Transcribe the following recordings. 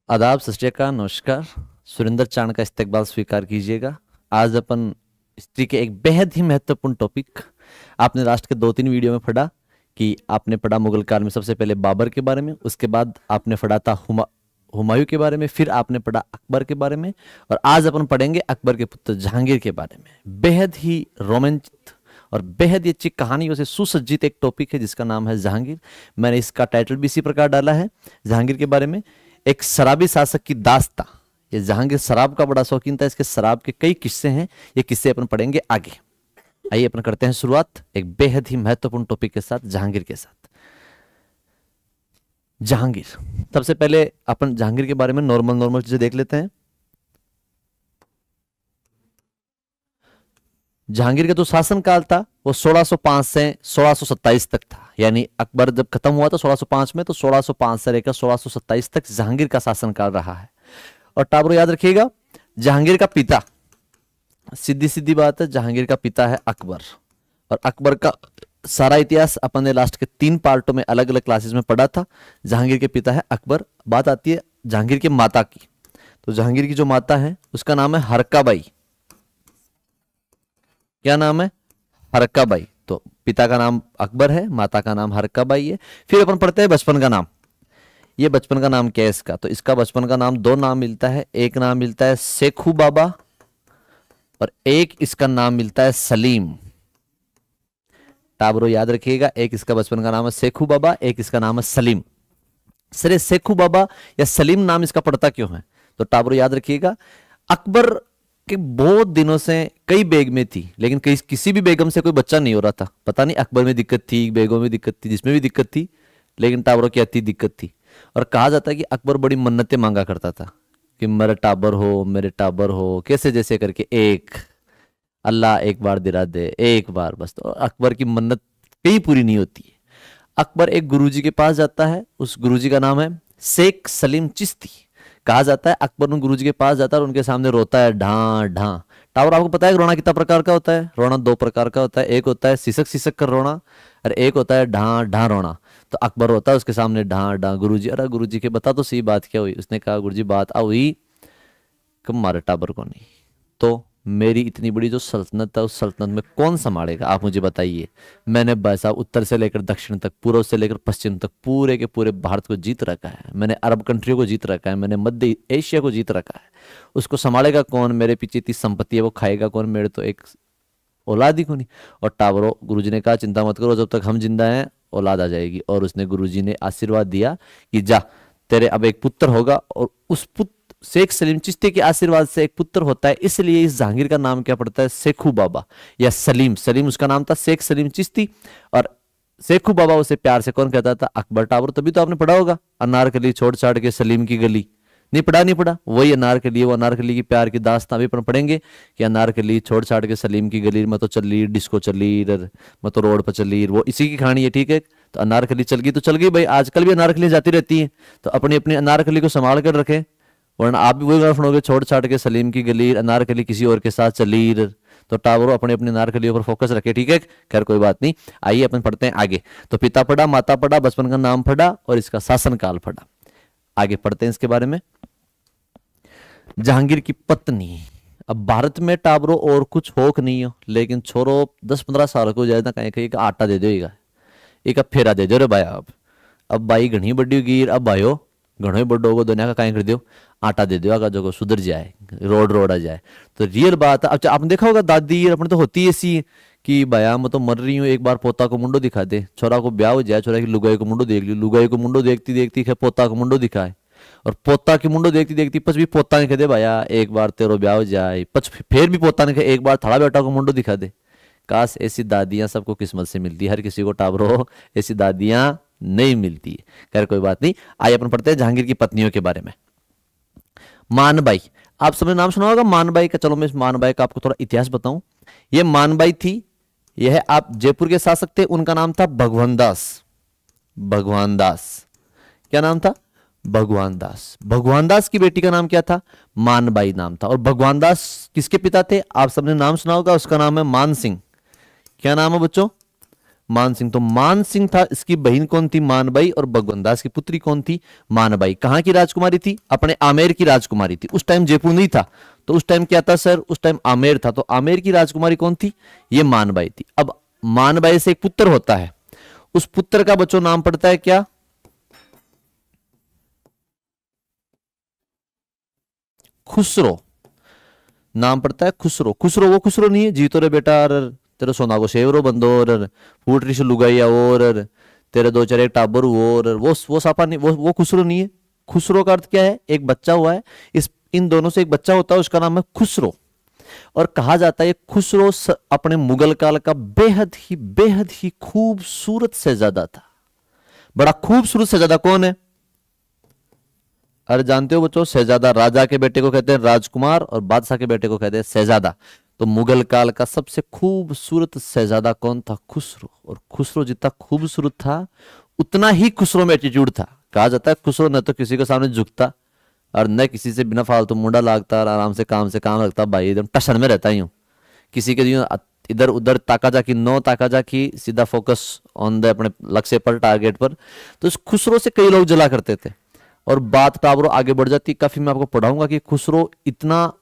आदाब, सत श्री अकाल, नमस्कार। सुरेंद्र चाण का इस्तकबाल स्वीकार कीजिएगा। आज अपन हिस्ट्री के एक बेहद ही महत्वपूर्ण टॉपिक, आपने लास्ट के 2-3 वीडियो में पढ़ा कि आपने पढ़ा मुगल काल में सबसे पहले बाबर के बारे में, उसके बाद आपने पढ़ा था हुमायूं के बारे में, फिर आपने पढ़ा अकबर के बारे में, और आज अपन पढ़ेंगे अकबर के पुत्र जहांगीर के बारे में। बेहद ही रोमांचित और बेहद ही अच्छी कहानियों से सुसज्जित एक टॉपिक है जिसका नाम है जहांगीर। मैंने इसका टाइटल भी इसी प्रकार डाला है, जहांगीर के बारे में। एक शराबी शासक की दास्तां। ये जहांगीर शराब का बड़ा शौकीन था, इसके शराब के कई किस्से हैं, ये किस्से अपन पढ़ेंगे आगे। आइए अपन करते हैं शुरुआत एक बेहद ही महत्वपूर्ण टॉपिक के साथ, जहांगीर के साथ। जहांगीर, सबसे पहले अपन जहांगीर के बारे में नॉर्मल नॉर्मल चीजें देख लेते हैं। जहांगीर का जो शासनकाल था वो 1605 से 1627 तक था। यानी अकबर जब खत्म हुआ था 1605 में, तो 1605 से लेकर 1627 तक जहांगीर का शासनकाल रहा है। और टाबरो याद रखिएगा, जहांगीर का पिता, सीधी सीधी बात है, जहांगीर का पिता है अकबर। और अकबर का सारा इतिहास अपन ने लास्ट के 3 पार्टों में अलग अलग क्लासेस में पढ़ा था। जहांगीर के पिता है अकबर। बात आती है जहांगीर के माता की। तो जहांगीर की जो माता है उसका नाम है हरकाबाई। क्या नाम है? हरकाबाई। तो पिता का नाम अकबर है, माता का नाम हरकाबाई है। फिर अपन पढ़ते हैं बचपन का नाम। ये बचपन का नाम क्या है इसका? तो इसका बचपन का नाम 2 नाम मिलता है। एक नाम मिलता है शेखू बाबा और एक इसका नाम मिलता है सलीम। टाबरो याद रखिएगा, एक इसका बचपन का नाम है शेखू बाबा, एक इसका नाम है सलीम। सर, शेखू बाबा या सलीम नाम इसका पड़ता क्यों है? तो टाबरो याद रखिएगा, अकबर के बहुत दिनों से कई बेगमें थी, लेकिन किसी भी बेगम से कोई बच्चा नहीं हो रहा था। पता नहीं अकबर में दिक्कत थी, बेगों में दिक्कत थी, जिसमें भी दिक्कत थी, लेकिन टाबरों की अति दिक्कत थी। और कहा जाता है कि अकबर बड़ी मन्नतें मांगा करता था कि मेरे टाबर हो, मेरे टाबर हो, कैसे जैसे करके, एक अल्लाह एक बार दिला दे, एक बार बस। तो अकबर की मन्नत कहीं पूरी नहीं होती है। अकबर एक गुरुजी के पास जाता है, उस गुरुजी का नाम है शेख सलीम चिश्ती। कहा जाता है अकबर उन गुरुजी के पास जाता है और उनके सामने रोता है, ढां ढां। टावर, आपको पता है रोना कितना प्रकार का होता है? रोना 2 प्रकार का होता है। एक होता है सिसक सिसक कर रोना और एक होता है ढां ढां रोना। तो अकबर रोता है उसके सामने ढां ढां। गुरुजी, अरे गुरुजी के बता तो सही बात क्या हुई? उसने कहा गुरुजी बात हुई कि मारे टाबर को नहीं, तो मेरी इतनी बड़ी जो सल्तनत है उस सल्तनत में कौन संभालेगा, आप मुझे बताइए। मैंने भाई साहब उत्तर से लेकर दक्षिण तक, पूर्व से लेकर पश्चिम तक पूरे के पूरे भारत को जीत रखा है। मैंने अरब कंट्रियों को जीत रखा है, मैंने मध्य एशिया को जीत रखा है। उसको संभालेगा कौन? मेरे पीछे इतनी संपत्ति है वो खाएगा कौन? मेरे तो एक औलाद ही को नहीं। और टावरो, गुरुजी ने कहा चिंता मत करो, जब तक हम जिंदा हैं औलाद आ जाएगी। और उसने, गुरुजी ने आशीर्वाद दिया कि जा, तेरे अब एक पुत्र होगा। और उस पुत्र शेख सलीम चिश्ती के आशीर्वाद से एक पुत्र होता है, इसलिए इस जहांगीर का नाम क्या पड़ता है? शेखू बाबा या सलीम। सलीम उसका नाम था, शेख सलीम चिश्ती। और शेखू बाबा उसे प्यार से कौन कहता था? अकबर। टावर, तभी तो आपने पढ़ा होगा, अनारकली छोड़ छाड़ के सलीम की गली। नहीं पढ़ा? नहीं पढ़ा? वही अनारकली, वो अनारकली की प्यार की दास्तां भी अपन पढ़ेंगे कि अनारकली छोड़ छाड़ के सलीम की गली में तो चली डिस्को चली, मैं तो रोड पर चली, वो इसी की कहानी है। ठीक है, तो अनारकली चल गई तो चल गई भाई, आजकल भी अनारकली जाती रहती है। तो अपनी अपनी अनारकली को संभाल कर रखें, वरना आप भी वही गाना सुनोगे, छोड़ छाड़ के सलीम की गली, अनारकली किसी और के साथ चली। तो टावरों अपने अपने अनारकलियों पर फोकस रखे। ठीक है, खैर कोई बात नहीं। आइए अपन पढ़ते हैं आगे। तो पिता पढ़ा, माता पढ़ा, बचपन का नाम पढ़ा और इसका शासनकाल पढ़ा। आगे पढ़ते हैं इसके बारे में। जहांगीर की पत्नी। अब भारत में टाबरो और कुछ होक नहीं हो, लेकिन छोरो 10-15 साल को जाए ना, कहीं कहीं आटा दे दो, एक फेरा दे दो रे भाई। अब भाई घनी बड़ी गिर, अब भाइयों घणो ही बड़ो होगो, दुनिया का कहीं कर दो, आटा दे दो, अगर जो सुधर जाए, रोड रोड आ जाए। तो रियल बात है। अब आपने देखा होगा दादी अपने तो होती ऐसी कि भैया मैं तो मर रही हूँ, एक बार पोता को मुंडो दिखा दे। छोरा को ब्याह हो जाए, छोरा की लुगाई को मुंडो देख लियो, लुगाई को मुंडो देखती देखती पोता को मुंडो दिखाए, और पोता की मुंडो देखती देखती पच भी पोता ने कह दे भैया एक बार तेरो ब्याह हो जाए, पच फिर भी पोता ने कहे एक बार थाड़ा बेटा को मुंडो दिखा दे। काश ऐसी दादियां सबको किस्मत से मिलती, हर किसी को टाबरो ऐसी दादियां नहीं मिलती है। खैर कोई बात नहीं। आइए अपन पढ़ते हैं जहांगीर की पत्नियों के बारे में। मानबाई, आप सबने नाम सुना होगा मानबाई का। चलो मैं इस मानबाई का आपको थोड़ा इतिहास बताऊं। ये मानबाई थी, यह आप जयपुर के शासक थे, उनका नाम था भगवान दास। भगवान दास, क्या नाम था? भगवान दास। भगवान दास की बेटी का नाम क्या था? मानबाई नाम था। और भगवान दास किसके पिता थे? आप सबने नाम सुना होगा, उसका नाम है मान सिंह। क्या नाम है बच्चों? मान सिंह। तो मान सिंह था, इसकी बहन कौन थी? मानबाई। और भगवंत दास की पुत्री कौन थी? मानबाई। कहां की राजकुमारी थी? अपने आमेर की राजकुमारी थी। उस टाइम जयपुर नहीं था, तो उस टाइम क्या था सर? उस टाइम आमेर था। तो आमेर की राजकुमारी कौन थी? ये मानबाई थी। अब मानबाई से एक पुत्र होता है, उस पुत्र का बच्चों नाम पड़ता है क्या? खुसरो। नाम पड़ता है खुसरो। खुसरो वो खुसरो नहीं है जीतो रे बेटा, और तेरे सोना को शेवरो बंदो, और फूट रही से लुगाइया, और तेरे दो चार एक टाबर हुआ, और वो सापा नहीं, वो खुसरो नहीं है। खुसरो का अर्थ क्या है? एक बच्चा हुआ है, इस इन दोनों से एक बच्चा होता है, उसका नाम है खुसरो। और कहा जाता है खुसरो अपने मुगल काल का बेहद ही खूबसूरत शहजादा था। बड़ा खूबसूरत शहजादा कौन है? अरे जानते हो बच्चों, शहजादा राजा के बेटे को कहते हैं राजकुमार, और बादशाह के बेटे को कहते हैं शहजादा। तो मुगल काल का सबसे खूबसूरत शहजादा कौन था? खुसरो। और खुसरो जितना खूबसूरत था, उतना ही खुसरो में एटीट्यूड था। कहा जाता है खुसरो न तो किसी के सामने झुकता, और न किसी से बिना फालतू मुंडा लागता, और आराम से काम रखता। भाई एकदम टशन में रहता ही हूँ, किसी के इधर उधर ताका जाकी नो ताका जाकी, सीधा फोकस ऑन द अपने लक्ष्य पर, टारगेट पर। तो इस खुसरो से कई लोग जला करते थे। और बात टाबरो आगे बढ़ जाती, काफी मैं आपको पढ़ाऊंगा कि खुसरो इतना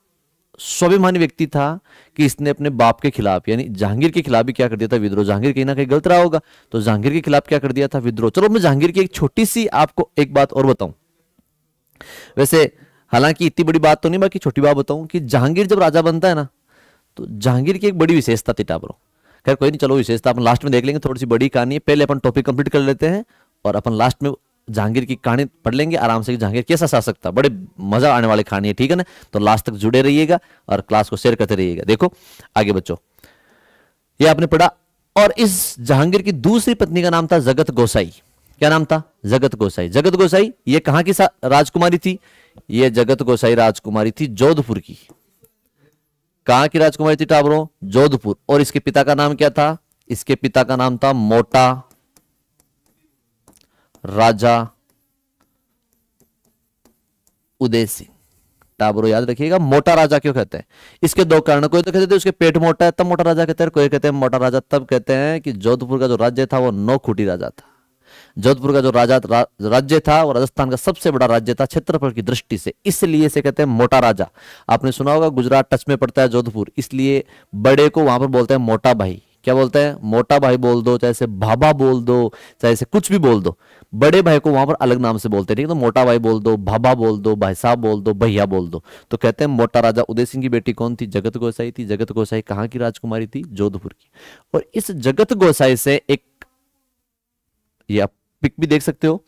स्वाभिमानी व्यक्ति था कि इसने अपने बाप के खिलाफ यानी जहांगीर के खिलाफ भी क्या कर दिया था? विद्रोह। जहांगीर कहीं ना कहीं गलत रहा होगा, तो जहांगीर के खिलाफ क्या कर दिया था? विद्रोह। चलो मैं जहांगीर की एक छोटी सी आपको एक बात और बताऊं। वैसे हालांकि इतनी बड़ी बात तो नहीं, बाकी छोटी बात बताऊं कि जहांगीर जब राजा बनता है ना, तो जहांगीर की एक बड़ी विशेषता थी टाबरो। खैर कोई नहीं, चलो विशेषता अपन लास्ट में देख लेंगे, थोड़ी सी बड़ी कहानी है। पहले अपन टॉपिक कंप्लीट कर लेते हैं, और अपन लास्ट में जहांगीर की कहानी पढ़ लेंगे आराम से, जहांगीर कैसा शासक था। बड़े मजा आने वाली कहानी है, ठीक है ना? तो लास्ट तक जुड़े रहिएगा और क्लास को शेयर करते रहिएगा। देखो आगे बच्चों, ये आपने पढ़ा। और इस जहांगीर की दूसरी पत्नी का नाम था जगत गोसाई। क्या नाम था? जगत गोसाई। जगत गोसाई ये कहां की राजकुमारी थी? ये जगत गोसाई राजकुमारी थी जोधपुर की। कहां की राजकुमारी थी टाबरों? जोधपुर। और इसके पिता का नाम क्या था? इसके पिता का नाम था मोटा राजा उदय सिंह। टाबरो याद रखिएगा, मोटा राजा क्यों कहते हैं? इसके दो कारण। कोई तो कहते थे उसके पेट मोटा है तब मोटा राजा कहते हैं, कोई कहते हैं मोटा राजा तब कहते हैं कि जोधपुर का जो राज्य था वो 9 खूंटी राजा था। जोधपुर का जो राज्य था वो राजस्थान का सबसे बड़ा राज्य था क्षेत्रफल की दृष्टि से, इसलिए इसे कहते हैं मोटा राजा। आपने सुना होगा गुजरात टच में पड़ता है जोधपुर, इसलिए बड़े को वहां पर बोलते हैं मोटा भाई। क्या बोलते हैं? मोटा भाई बोल दो, चाहे से भाभा बोल दो, चाहे से कुछ भी बोल दो, बड़े भाई को वहां पर अलग नाम से बोलते हैं, ठीक है? तो मोटा भाई बोल दो, भाभा बोल दो, भाई साहब बोल दो, भैया बोल दो। तो कहते हैं मोटा राजा उदय सिंह की बेटी कौन थी? जगत गोसाई थी। जगत गोसाई कहाँ की राजकुमारी थी? जोधपुर की। और इस जगत गोसाई से एक, ये आप पिक भी देख सकते हो,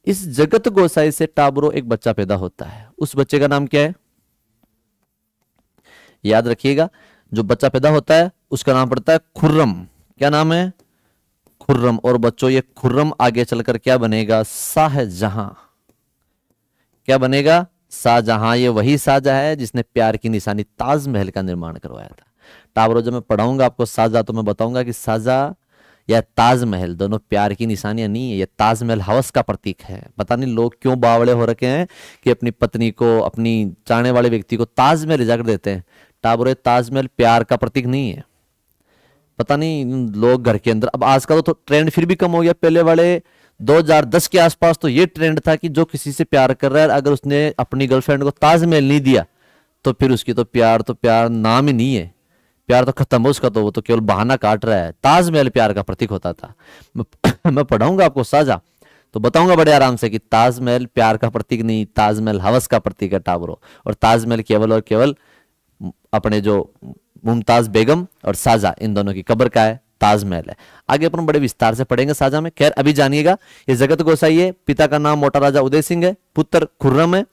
इस जगत गोसाई से टाबरो एक बच्चा पैदा होता है। उस बच्चे का नाम क्या है? याद रखिएगा, जो बच्चा पैदा होता है उसका नाम पड़ता है खुर्रम। क्या नाम है? खुर्रम। और बच्चों ये खुर्रम आगे चलकर क्या बनेगा? शाहजहां। क्या बनेगा? शाहजहां। ये वही शाहजहां है जिसने प्यार की निशानी ताजमहल का निर्माण करवाया था। टाबरो जब मैं पढ़ाऊंगा आपको शाहजहां, तो मैं बताऊंगा कि शाहजहां या ताजमहल दोनों प्यार की निशानियां नहीं है, ये ताजमहल हवस का प्रतीक है। पता नहीं लोग क्यों बावड़े हो रखे हैं कि अपनी पत्नी को, अपनी चाहने वाले व्यक्ति को ताजमहल ले जाकर देते हैं। टाबरो ताजमहल प्यार का प्रतीक नहीं है। पता नहीं लोग घर के अंदर, अब आजकल तो ट्रेंड फिर भी कम हो गया। पहले वाले 2010 के आसपास तो ये ट्रेंड था कि जो किसी से प्यार कर रहा है, अगर उसने अपनी गर्लफ्रेंड को ताजमहल नहीं दिया तो फिर उसकी तो प्यार नाम ही नहीं है, प्यार तो खत्म हो उसका, तो वो तो केवल बहाना काट रहा है। ताजमहल प्यार का प्रतीक होता था। मैं पढ़ाऊंगा आपको साझा, तो बताऊंगा बड़े आराम से कि ताजमहल प्यार का प्रतीक नहीं, ताजमहल हवस का प्रतीक है टाबरो। और ताजमहल केवल और केवल अपने जो मुमताज बेगम और साजा, इन दोनों की कब्र का है, ताजमहल है। आगे अपन बड़े विस्तार से पढ़ेंगे साजा में। खैर अभी जानिएगा, ये जगत गोसाई है, पिता का नाम मोटा राजा उदय सिंह है, पुत्र खुर्रम है।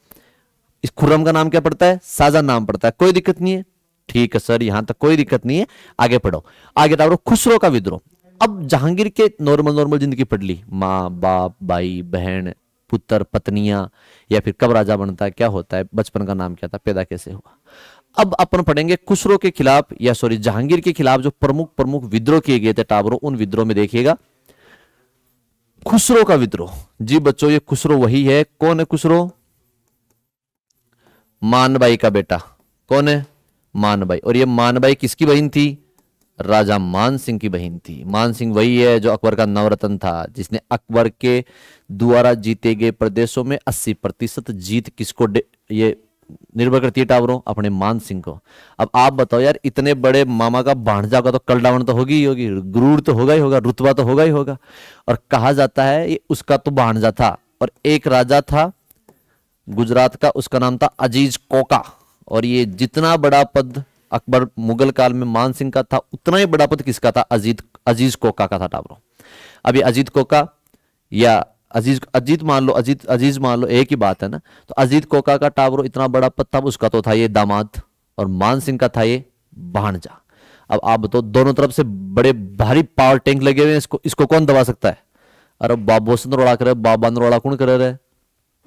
इस खुर्रम का नाम क्या पड़ता है? साजा नाम पड़ता है। कोई दिक्कत नहीं है? ठीक है सर, यहां तक कोई दिक्कत नहीं है। आगे पढ़ो। आगे टाबरो खुसरो का विद्रोह। अब जहांगीर के नॉर्मल जिंदगी पढ़ ली, माँ बाप, भाई बहन, पुत्र, पत्नियां, या फिर कब राजा बनता है, क्या होता है, बचपन का नाम क्या था, पैदा कैसे हुआ। अब अपन पढ़ेंगे खुसरो के खिलाफ, या सॉरी जहांगीर के खिलाफ जो प्रमुख विद्रोह किए गए थे टाबरो, उन विद्रोह में देखिएगा खुसरो का विद्रोह। जी बच्चों, ये खुसरो वही है। कौन है खुसरो? मानबाई का बेटा। कौन है? मानबाई। और ये मानबाई किसकी बहन थी? राजा मान सिंह की बहन थी। मान सिंह वही है जो अकबर का नवरत्न था, जिसने अकबर के द्वारा जीते गए प्रदेशों में 80% जीत किसको ये निर्भर करती है टावरों, अपने मान सिंह को। अब आप बताओ यार, इतने बड़े मामा का भांजा का तो कलडावण तो होगी ही होगी, गुरूर तो होगा ही होगा, रुतबा तो होगा ही होगा। और कहा जाता है ये उसका तो भांजा था। और एक राजा था गुजरात का, उसका नाम था अजीज कोका। और ये जितना बड़ा पद अकबर मुगल काल में मान सिंह का था, उतना ही बड़ा पद किसका था, अजीज कोका का था टावरों। अब ये अजीत कोका या अजीत मान लो, अजीज मान लो, एक ही बात है ना। तो अजीत कोका का टावरों इतना बड़ा पद था, उसका तो था ये दामाद, और मान सिंह का था ये भांजा। अब आप बताओ, दोनों तरफ से बड़े भारी पावर टैंक लगे हुए हैं, इसको कौन दबा सकता है। अरे बाबो से नरोड़ा करे, बाबा नरोड़ा कौन करे रहे,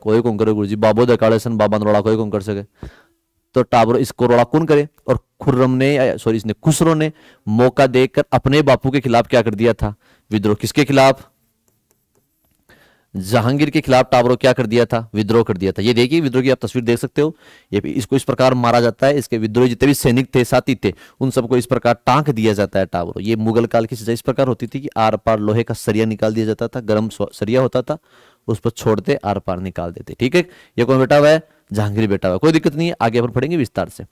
कोई कौन करे गुरुजी, बाबो दकाड़े सन बाबा नरोड़ा कोई कौन कर सके। तो टावरों इसको रोड़ा कौन करे। और खुर्रम ने, सॉरी इसने, खुसरो ने मौका देकर अपने बापू के खिलाफ क्या कर दिया था, विद्रोह। किसके खिलाफ, जहांगीर के खिलाफ टावरों क्या कर दिया था, विद्रोह कर दिया था। ये देखिए विद्रोह की आप तस्वीर देख सकते हो, ये इसको इस प्रकार मारा जाता है। इसके विद्रोही जितने भी सैनिक थे, साथी थे, उन सबको इस प्रकार टांक दिया जाता है टावरों। ये मुगल काल की सजा इस प्रकार होती थी कि आर पार लोहे का सरिया निकाल दिया जाता था, गर्म सरिया होता था, उस पर छोड़ते आर पार निकाल देते। ठीक है, ये कौन बैठा हुआ है, जहांगीर बैठा हुआ है, कोई दिक्कत नहीं है, आगे अपन पढ़ेंगे विस्तार से।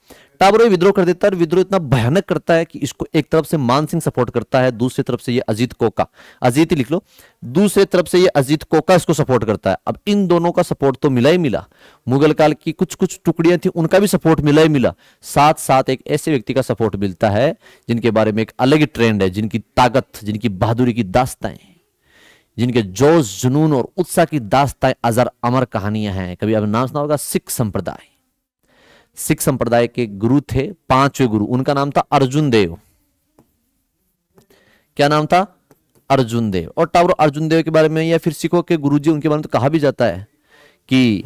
टावरों विद्रोह कर देता है, और विद्रोह इतना भयानक करता है कि इसको एक तरफ से मान सिंह सपोर्ट करता है, दूसरी तरफ से ये अजीत कोका, अजीत ही लिख लो, दूसरी तरफ से ये अजीत कोका इसको सपोर्ट करता है। अब इन दोनों का सपोर्ट तो मिला ही मिला, मुगल काल की कुछ कुछ टुकड़ियां थी उनका भी सपोर्ट मिला ही मिला, साथ साथ एक ऐसे व्यक्ति का सपोर्ट मिलता है जिनके बारे में एक अलग ही ट्रेंड है, जिनकी ताकत, जिनकी बहादुरी की दास्ताएं, जिनके जोश जुनून और उत्साह की दास्ताएं अजर अमर कहानियां हैं। कभी आपने नाम सुना होगा, सिख संप्रदाय। सिख संप्रदाय के गुरु थे, 5वें गुरु, उनका नाम था अर्जुन देव। क्या नाम था, अर्जुन देव। और टावरों अर्जुन देव के बारे में या फिर सिखों के गुरुजी, उनके बारे में तो कहा भी जाता है कि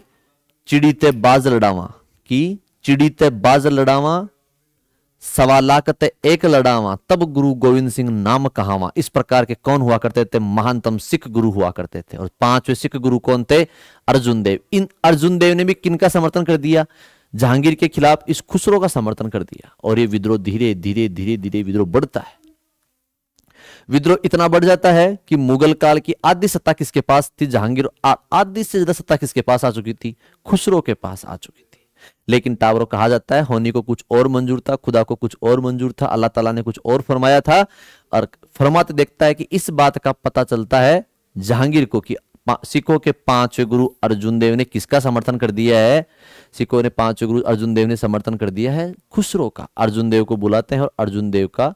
चिड़ी ते बाज लड़ावा, कि चिड़ी ते बाज लड़ावा, 1.25 लाख ते एक लड़ावा, तब गुरु गोविंद सिंह नाम कहावा। इस प्रकार के कौन हुआ करते थे, महानतम सिख गुरु हुआ करते थे। और 5वें सिख गुरु कौन थे, अर्जुन देव। इन अर्जुन देव ने भी किनका समर्थन कर दिया, जहांगीर के खिलाफ इस खुसरो का समर्थन कर दिया। और ये विद्रोह धीरे धीरे धीरे धीरे विद्रोह बढ़ता है। विद्रोह इतना बढ़ जाता है कि मुगल काल की आधी सत्ता किसके पास थी, जहांगीर, आधी से ज्यादा सत्ता किसके पास आ चुकी थी, खुसरो के पास आ चुकी थी। लेकिन टावरों कहा जाता है होनी को कुछ और मंजूर था, खुदा को कुछ और मंजूर था, अल्लाह ताला ने कुछ और फरमाया था। और फरमाते देखता है कि इस बात का पता चलता है जहांगीर को कि सिखों के 5वें गुरु अर्जुन देव ने किसका समर्थन कर दिया है, सिखों ने 5वें गुरु अर्जुन देव ने समर्थन कर दिया है खुसरो का। अर्जुन देव को बुलाते हैं और अर्जुन देव का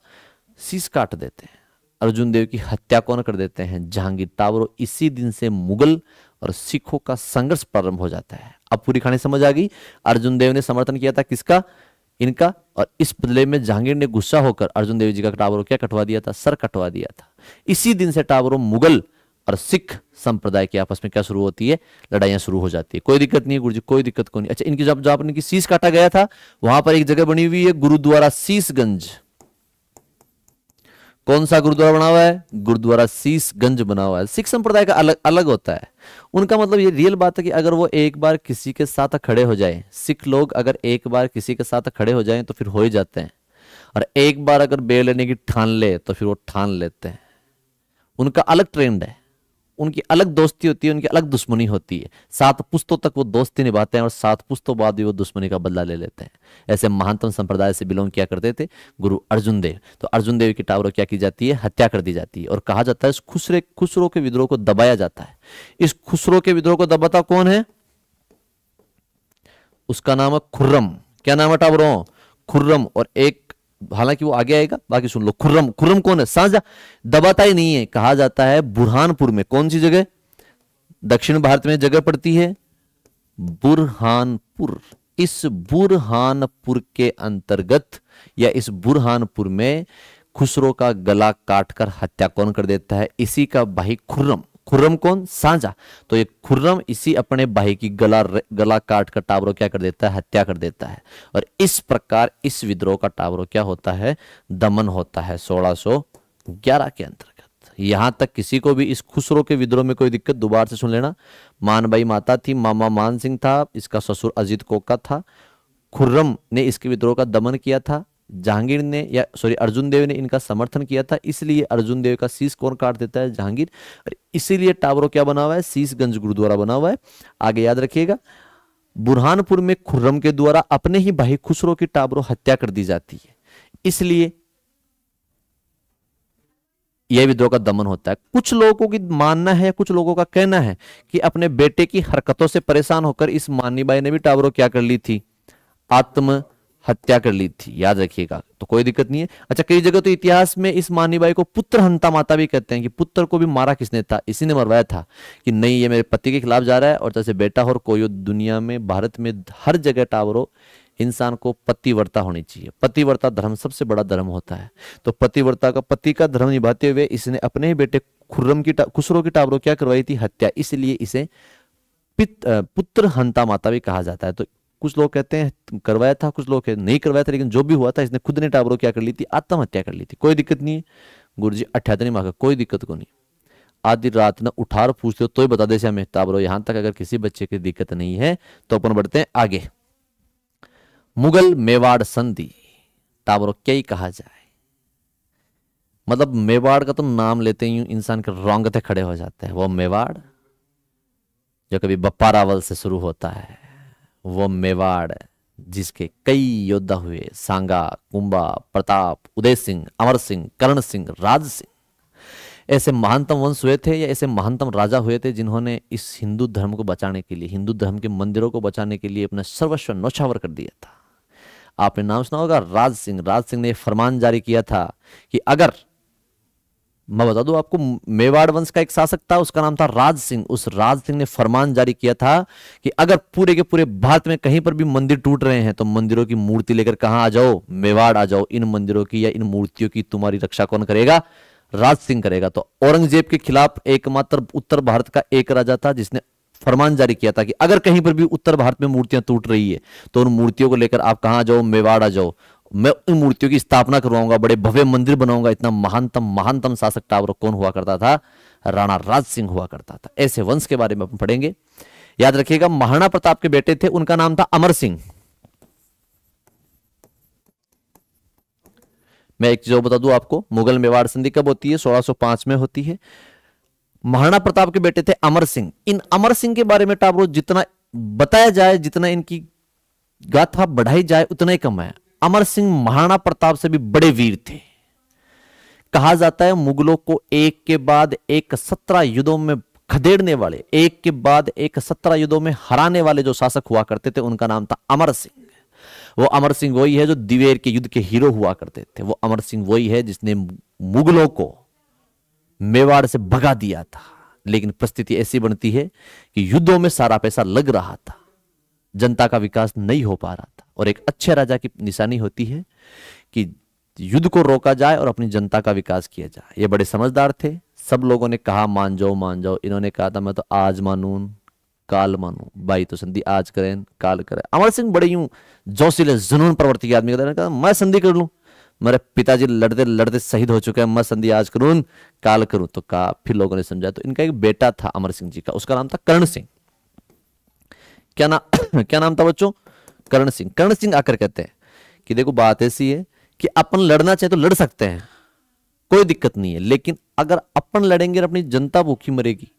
शीश काट देते हैं। अर्जुन देव की हत्या कौन कर देते हैं, जहांगीर। टावरों इसी दिन से मुगल और सिखों का संघर्ष प्रारंभ हो जाता है। अब पूरी कहानी समझ आ गई। अर्जुन देव ने समर्थन किया था किसका, इनका, और इस बदले में जहांगीर ने गुस्सा होकर अर्जुन देव जी का टावरों क्या कटवा दिया था, सर कटवा दिया था। इसी दिन से टावरों मुगल और सिख संप्रदाय के आपस में क्या शुरू होती है, लड़ाइयां शुरू हो जाती है। कोई दिक्कत नहीं है गुरुजी, कोई दिक्कत कोई नहीं। अच्छा, इनकी जब जब इनकी शीश काटा गया था, वहां पर एक जगह बनी हुई है गुरुद्वारा शीशगंज। कौन सा गुरुद्वारा बना हुआ है, गुरुद्वारा शीशगंज बना हुआ है। सिख संप्रदाय का अलग अलग होता है। उनका मतलब ये रियल बात है कि अगर वो एक बार किसी के साथ खड़े हो जाए, सिख लोग अगर एक बार किसी के साथ खड़े हो जाएं तो फिर हो ही जाते हैं, और एक बार अगर बेड़ लेने की ठान ले तो फिर वो ठान लेते हैं। उनका अलग ट्रेंड है, उनकी अलग दोस्ती होती है, उनकी अलग दुश्मनी होती है। 7 पुश्तों तक वो दोस्ती निभाते हैं और 7 पुश्तों बाद भी वो दुश्मनी का बदला ले लेते हैं। ऐसे महानतम संप्रदाय से बिलोंग किया करते थे गुरु अर्जुन देव। तो अर्जुन देव की टावरों क्या की जाती है, हत्या कर दी जाती है। और कहा जाता है इस खुसरो के विद्रोह को दबाया जाता है। इस खुसरो के विद्रोह को दबाता कौन है, उसका नाम है खुर्रम। क्या नाम है टावरों, खुर्रम। और एक, हालांकि वो आगे आएगा, बाकी सुन लो। खुर्रम, खुर्रम कौन है, साझा दबाता ही नहीं है। कहा जाता है बुरहानपुर में, कौन सी जगह, दक्षिण भारत में जगह पड़ती है बुरहानपुर। इस बुरहानपुर के अंतर्गत या इस बुरहानपुर में खुसरो का गला काटकर हत्या कौन कर देता है, इसी का भाई खुर्रम। खुर्रम कौन, साझा। तो ये खुर्रम इसी अपने भाई की गला काट कर टावरों क्या कर देता है, हत्या कर देता है। और इस प्रकार इस विद्रोह का टावरों क्या होता है, दमन होता है 1611 के अंतर्गत। यहां तक किसी को भी इस खुसरो के विद्रोह में कोई दिक्कत, दोबारा से सुन लेना। मानबाई माता थी, मामा मान सिंह था, इसका ससुर अजीत कोका था। खुर्रम ने इसके विद्रोह का दमन किया था। जहांगीर ने या सॉरी अर्जुन देव ने इनका समर्थन किया था, इसलिए अर्जुन देव का शीश कौन काट देता है? जहांगीर। और इसीलिए टाबरो क्या बना हुआ है? शीशगंज गुरुद्वारा बना हुआ है। आगे याद रखिएगा, बुरहानपुर में खुर्रम के द्वारा अपने ही भाई खुसरो की टाबरो हत्या कर दी जाती है, इसलिए यह विद्रोह का दमन होता है। कुछ लोगों की मानना है, कुछ लोगों का कहना है कि अपने बेटे की हरकतों से परेशान होकर इस मानीबाई ने भी टाबरो क्या कर ली थी? आत्म हत्या कर ली थी। याद रखिएगा, तो कोई दिक्कत नहीं है। अच्छा, कई जगह तो इतिहास में इस मानीबाई को पुत्र हंता माता भी कहते हैं कि पुत्र को भी मारा किसने था? इसी ने मरवाया था कि नहीं ये मेरे पति के खिलाफ जा रहा है। और जैसे बेटा हो और कोई हो, दुनिया में भारत में हर जगह टाबरो इंसान को पतिव्रता होनी चाहिए। पतिव्रता धर्म सबसे बड़ा धर्म होता है। तो पतिव्रता का पति का धर्म निभाते हुए इसने अपने ही बेटे खुसरो की टाबरो क्या करवाई थी? हत्या। इसलिए इसे पुत्र हंता माता भी कहा जाता है। तो कुछ लोग कहते हैं करवाया था, कुछ लोग कहते नहीं करवाया था, लेकिन जो भी हुआ था इसने खुद ने टाबरो क्या कर ली थी? आत्महत्या कर ली थी। कोई दिक्कत नहीं है गुरुजी, 78 मांगा, कोई दिक्कत को नहीं। आधी रात न उठार पूछते हो तो ही बता दे से हमें टाबरो। यहां तक अगर किसी बच्चे की दिक्कत नहीं है तो अपन बढ़ते हैं आगे। मुगल मेवाड़ संधि, टाबरो क्या ही कहा जाए, मतलब मेवाड़ का तो नाम लेते ही इंसान के रोंगटे खड़े हो जाते हैं। वो मेवाड़ जो कभी बप्पा रावल से शुरू होता है, वो मेवाड़ जिसके कई योद्धा हुए, सांगा, कुंभा, प्रताप, उदय सिंह, अमर सिंह, कर्ण सिंह, राज सिंह, ऐसे महानतम वंश हुए थे या ऐसे महानतम राजा हुए थे जिन्होंने इस हिंदू धर्म को बचाने के लिए, हिंदू धर्म के मंदिरों को बचाने के लिए अपना सर्वस्व न्यौछावर कर दिया था। आपने नाम सुना होगा राज सिंह। राज सिंह ने फरमान जारी किया था कि अगर, मैं बता दूं आपको, मेवाड़ वंश का एक शासक था, उसका नाम था राज सिंह। उस राज सिंह ने फरमान जारी किया था कि अगर पूरे के पूरे भारत में कहीं पर भी मंदिर टूट रहे हैं तो मंदिरों की मूर्ति लेकर कहां आ जाओ? मेवाड़ आ जाओ। इन मंदिरों की या इन मूर्तियों की तुम्हारी रक्षा कौन करेगा? राज सिंह करेगा। तो औरंगजेब के खिलाफ एकमात्र उत्तर भारत का एक राजा था जिसने फरमान जारी किया था कि अगर कहीं पर भी उत्तर भारत में मूर्तियां टूट रही है तो उन मूर्तियों को लेकर आप कहां जाओ? मेवाड़ आ जाओ। मैं उन मूर्तियों की स्थापना करवाऊंगा, बड़े भव्य मंदिर बनाऊंगा। इतना महानतम शासक टाबरो कौन हुआ करता था? राणा राज सिंह हुआ करता था। ऐसे वंश के बारे में अपन पढ़ेंगे। याद रखिएगा, महाराणा प्रताप के बेटे थे, उनका नाम था अमर सिंह। मैं एक चीज बता दूं आपको, मुगल मेवाड़ संधि कब होती है? 1605 में होती है। महाराणा प्रताप के बेटे थे अमर सिंह। इन अमर सिंह के बारे में टाबरो जितना बताया जाए, जितना इनकी गाथा बढ़ाई जाए उतना ही कम है। अमर सिंह महाराणा प्रताप से भी बड़े वीर थे। कहा जाता है मुगलों को एक के बाद एक 17 युद्धों में खदेड़ने वाले, एक के बाद एक 17 युद्धों में हराने वाले जो शासक हुआ करते थे उनका नाम था अमर सिंह। वो अमर सिंह वही है जो दिवेर के युद्ध के हीरो हुआ करते थे। वो अमर सिंह वही है जिसने मुगलों को मेवाड़ से भगा दिया था। लेकिन परिस्थिति ऐसी बनती है कि युद्धों में सारा पैसा लग रहा था, जनता का विकास नहीं हो पा रहा था। और एक अच्छे राजा की निशानी होती है कि युद्ध को रोका जाए और अपनी जनता का विकास किया जाए। ये बड़े समझदार थे। सब लोगों ने कहा मान जाओ मान जाओ, इन्होंने कहा था मैं तो आज मानूं काल मानूं, भाई तो संधि आज करें काल करें। अमर सिंह बड़े यूं जोशीले जुनून प्रवृत्ति के आदमी कहा मैं संधि कर लूं, मेरे पिताजी लड़ते लड़ते शहीद हो चुके हैं, मैं संधि आज करूं काल करूं। तो कहा, फिर लोगों ने समझा। तो इनका एक बेटा था अमर सिंह जी का, उसका नाम था कर्ण सिंह। क्या नाम था बच्चों? कर्ण सिंह। कर्ण सिंह आकर कहते हैं कि देखो बात ऐसी है कि अपन लड़ना चाहे तो लड़ सकते हैं, कोई दिक्कत नहीं है, लेकिन अगर अपन लड़ेंगे अपनी जनता भूखी मरेगी,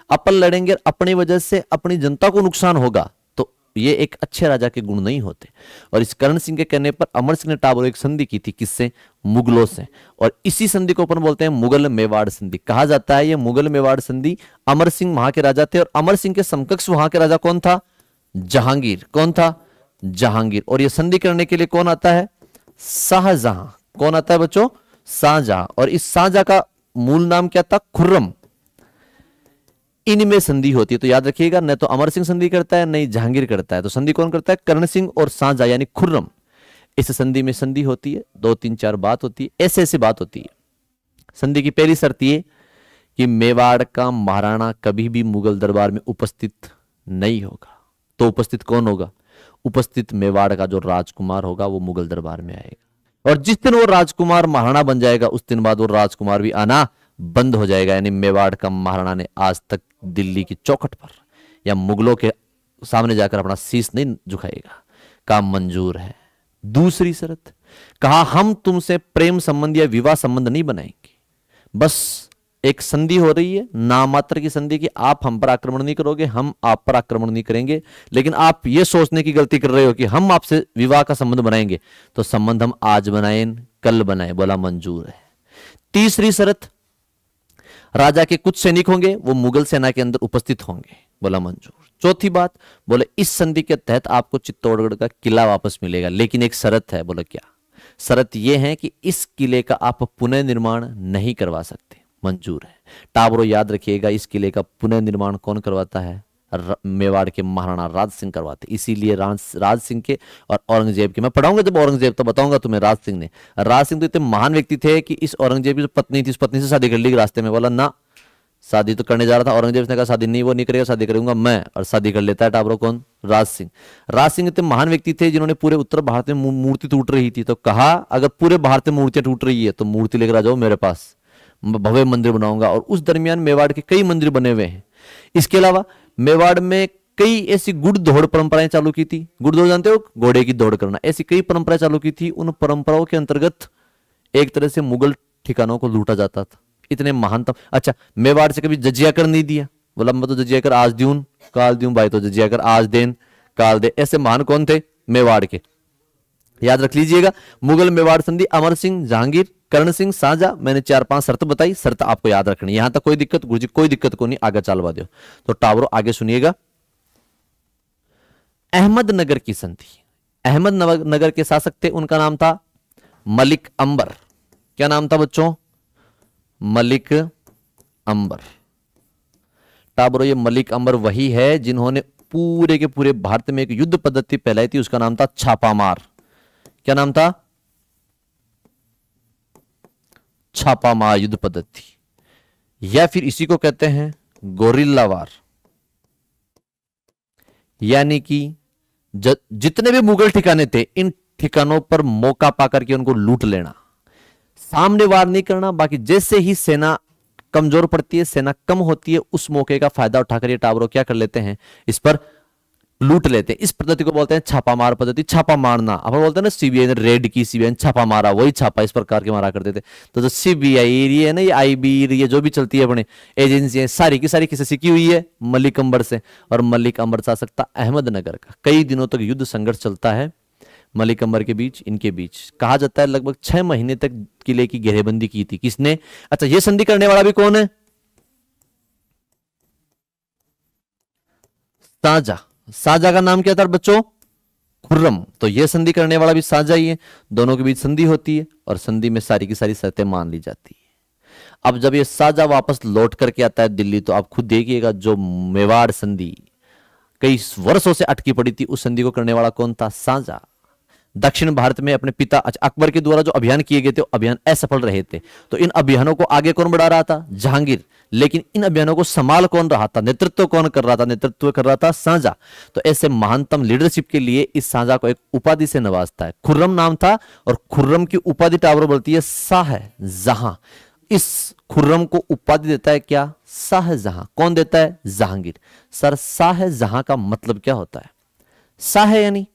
अपन लड़ेंगे अपनी वजह से अपनी जनता को नुकसान होगा, तो ये एक अच्छे राजा के गुण नहीं होते। और इस कर्ण सिंह के कहने पर अमर सिंह ने टाबरो एक संधि की थी, किससे? मुगलों से। और इसी संधि को अपन बोलते हैं मुगल मेवाड़ संधि। कहा जाता है ये मुगल मेवाड़ संधि, अमर सिंह वहां के राजा थे और अमर सिंह के समकक्ष वहां के राजा कौन था? जहांगीर। कौन था? जहांगीर। और यह संधि करने के लिए कौन आता है? शाहजहां। कौन आता है बच्चों? शाहजहां। और इस शाहजहां का मूल नाम क्या था? खुर्रम। इनमें संधि होती है। तो याद रखिएगा, न तो अमर सिंह संधि करता है, नहीं जहांगीर करता है। तो संधि कौन करता है? कर्ण सिंह और शाहजहां यानी खुर्रम। इस संधि में संधि होती है, 2 3 4 बात होती है, ऐसे ऐसे बात होती है। संधि की पहली शर्त ये कि मेवाड़ का महाराणा कभी भी मुगल दरबार में उपस्थित नहीं होगा। तो उपस्थित कौन होगा? उपस्थित मेवाड़ का जो राजकुमार होगा वो मुगल दरबार में आएगा। और जिस दिन वो राजकुमार महाराणा बन जाएगा उस दिन बाद वो राजकुमार भी आना बंद हो जाएगा। यानी मेवाड़ का महाराणा ने आज तक दिल्ली की चौखट पर या मुगलों के सामने जाकर अपना शीश नहीं झुकाएगा। काम मंजूर है। दूसरी शर्त, कहा हम तुमसे प्रेम संबंध या विवाह संबंध नहीं बनाएंगे। बस एक संधि हो रही है, नाम मात्र की संधि की, आप हम पर आक्रमण नहीं करोगे, हम आप पर आक्रमण नहीं करेंगे, लेकिन आप ये सोचने की गलती कर रहे हो कि हम आपसे विवाह का संबंध बनाएंगे, तो संबंध हम आज बनाएं कल बनाएं। बोला मंजूर है। तीसरी शर्त, राजा के कुछ सैनिक होंगे, वो मुगल सेना के अंदर उपस्थित होंगे। बोला मंजूर। चौथी बात, बोले इस संधि के तहत आपको चित्तौड़गढ़ का किला वापस मिलेगा, लेकिन एक शर्त है। बोला क्या? शर्त यह है कि इस किले का आप पुनर्निर्माण नहीं करवा सकते। मंजूर है। टाबरो याद रखिएगा, इस किले का पुनर्निर्माण कौन करवाता है? मेवाड़ के महाराणा राज सिंह करवाते। इसीलिए राज सिंह के और औरंगजेब के, मैं पढ़ाऊंगा जब औरंगजेब तो बताऊंगा तुम्हें। राज सिंह तो इतने महान व्यक्ति थे कि इस औरंगजेब की जो पत्नी थी, उस पत्नी से शादी कर ली रास्ते में। बोला ना, शादी तो करने जा रहा था, औरंगजेब ने कहा शादी नहीं, वो नहीं करेगा, शादी करूंगा मैं, और शादी कर लेता है टाबरो। कौन? राज सिंह इतने महान व्यक्ति थे जिन्होंने पूरे उत्तर भारत में मूर्ति टूट रही थी, तो कहा अगर पूरे भारत में मूर्तियां टूट रही है तो मूर्ति लेकर आ जाओ मेरे पास, भव्य मंदिर बनाऊंगा। और उस दरमियान मेवाड़ के कई मंदिर बने हुए हैं। इसके अलावा मेवाड़ में कई ऐसी गुड़ दौड़ परंपराएं चालू की थी। गुड़ दौड़ जानते हो? घोड़े की दौड़ करना। ऐसी कई परंपराएं चालू की थी। उन परंपराओं के अंतर्गत एक तरह से मुगल ठिकानों को लूटा जाता था। इतने महानतम। अच्छा, मेवाड़ से कभी जजिया कर नहीं दिया? बोला मैं तो जजिया कर आज दूं काल दूं भाई, तो जजिया कर आज देन काल दे। ऐसे महान कौन थे? मेवाड़ के। याद रख लीजिएगा। मुगल मेवाड़ संधि, अमर सिंह, जहांगीर, कर्ण सिंह, शाहजहां। मैंने 4-5 शर्त बताई, शर्त आपको याद रखनी। यहां तक कोई दिक्कत? गुरुजी कोई दिक्कत को नहीं, आगे चलवा दो। तो टावरो आगे सुनिएगा। अहमदनगर की संधि, अहमदनगर के शासक थे, उनका नाम था मलिक अंबर। क्या नाम था बच्चों? मलिक अंबर। टाबरो, ये मलिक अंबर वही है जिन्होंने पूरे के पूरे भारत में एक युद्ध पद्धति फैलाई थी, उसका नाम था छापामार। क्या नाम था? छापामार युद्ध पद्धति, या फिर इसी को कहते हैं गोरिल्ला वार। यानी कि जितने भी मुगल ठिकाने थे, इन ठिकानों पर मौका पाकर के उनको लूट लेना, सामने वार नहीं करना। बाकी जैसे ही सेना कमजोर पड़ती है, सेना कम होती है, उस मौके का फायदा उठाकर ये टाबरो क्या कर लेते हैं? इस पर लूट लेते हैं। इस पद्धति को बोलते हैं छापामार पद्धति। छापा मारना, अपन बोलते हैं ना सीबीआई ने रेड की, सीबीआई ने छापा मारा, वही छापा इस प्रकार के मारा करते थे। तो जो सीबीआई ये है ना, ये आईबी, ये जो भी चलती है अपने एजेंसियां, सारी की सारी किससे सीखी हुई है? मलिक अंबर से। और मलिक अंबर शासक था अहमदनगर का। कई दिनों तक युद्ध संघर्ष चलता है मलिक अंबर के बीच, इनके बीच। कहा जाता है लगभग 6 महीने तक किले की घेरेबंदी की थी। किसने? अच्छा, ये संधि करने वाला भी कौन है? शाहजहां का नाम क्या था बच्चों? खुर्रम। तो यह संधि करने वाला भी शाहजहां ही है। दोनों के बीच संधि होती है और संधि में सारी की सारी शर्तें मान ली जाती है। अब जब ये शाहजहां वापस लौट करके आता है दिल्ली, तो आप खुद देखिएगा, जो मेवाड़ संधि कई वर्षों से अटकी पड़ी थी, उस संधि को करने वाला कौन था? शाहजहां। दक्षिण भारत में अपने पिता अकबर के द्वारा जो अभियान किए गए थे, अभियान असफल रहे थे। तो इन अभियानों को आगे कौन बढ़ा रहा था? जहांगीर। लेकिन इन अभियानों को संभाल कौन रहा था? नेतृत्व कौन कर रहा था? नेतृत्व कर रहा था शाहजहां। तो ऐसे महानतम लीडरशिप के लिए इस शाहजहां को एक उपाधि से नवाजता है। खुर्रम नाम था, और खुर्रम की उपाधि टावर बोलती है शाहजहां। इस खुर्रम को उपाधि देता है क्या? शाहजहां। कौन देता है? जहांगीर। सर, शाहजहां का मतलब क्या होता है? शाह यानी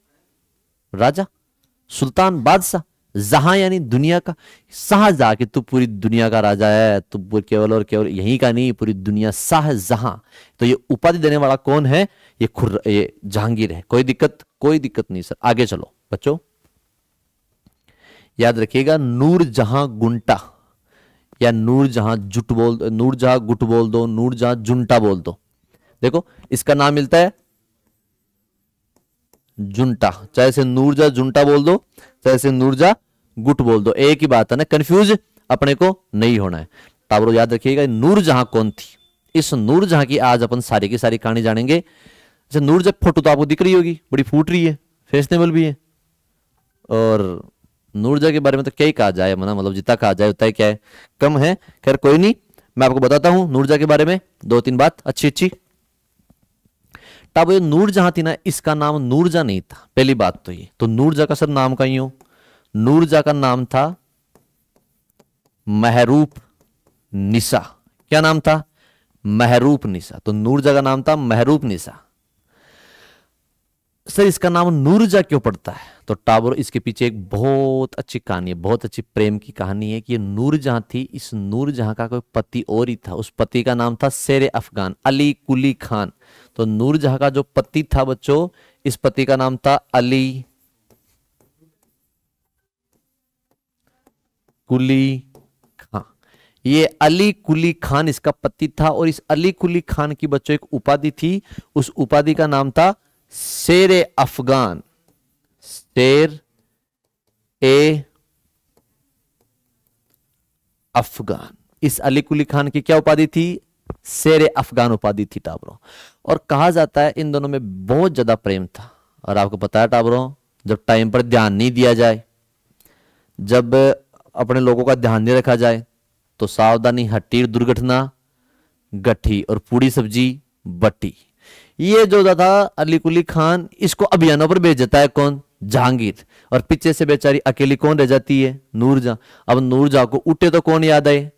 राजा, सुल्तान, बादशाह, जहां यानी दुनिया का। शाहजहां कि तू पूरी दुनिया का राजा है, तू केवल और केवल यहीं का नहीं, पूरी दुनिया। शाहजहां। तो ये उपाधि देने वाला कौन है? ये जहांगीर है। कोई दिक्कत? कोई दिक्कत नहीं सर। आगे चलो बच्चों, याद रखिएगा, नूरजहां गुंटा या नूरजहां जुट बोल, नूरजहां गुट बोल दो, नूरजहां जुंटा बोल दो। देखो इसका नाम मिलता है जुंटा। चाहे से नूरजहां जुंटा बोल दो, चाहे से नूरजहां गुट बोल दो, एक ही बात है ना। कंफ्यूज अपने को नहीं होना है। टाबरो याद रखिएगा, नूरजहां कौन थी? इस नूरजहां की आज अपन सारी की सारी कहानी जानेंगे। जैसे नूरजहां फोटो तो आपको दिख रही होगी, बड़ी फूट रही है, फैशनेबल भी है। और नूरजहां के बारे में तो क्या ही कहा जाए, मतलब जितना कहा जाए उतना ही क्या है, कम है। खैर कोई नहीं, मैं आपको बताता हूं नूरजहां के बारे में 2-3 बात अच्छी अच्छी। तब ये नूरजहां थी ना, इसका नाम नूरजहां नहीं था, पहली बात तो ये। तो नूरजहां का सर नाम का ही हो, नूरजहां का नाम था महरूप निसा। क्या नाम था? महरूप निसा। तो नूरजहां का नाम था महरूप निसा। सर इसका नाम नूरजहां क्यों पड़ता है? तो टाबर इसके पीछे एक बहुत अच्छी कहानी है, बहुत अच्छी प्रेम की कहानी है कि ये नूरजहां थी, इस नूरजहां का कोई पति और ही था, उस पति का नाम था शेर अफगान अली कुली खान। तो नूरजहां का जो पति था बच्चों, इस पति का नाम था अली कुली खान। ये अली कुली खान इसका पति था, और इस अली कुली खान की बच्चों एक उपाधि थी, उस उपाधि का नाम था शेर अफगान। शेर ए अफगान। इस अली कुली खान की क्या उपाधि थी? शेर अफगान उपाधि थी टाबरों। और कहा जाता है इन दोनों में बहुत ज्यादा प्रेम था। और आपको पता है टाबरों, जब टाइम पर ध्यान नहीं दिया जाए, जब अपने लोगों का ध्यान नहीं रखा जाए, तो सावधानी हट्टी दुर्घटना गठी और पूरी सब्जी बटी। ये जो था अली कुली खान, इसको अभियानों पर भेज देता है कौन? जहांगीर। और पीछे से बेचारी अकेली कौन रह जाती है? नूरजहां। अब नूरजहां को उठे तो कौन याद आए?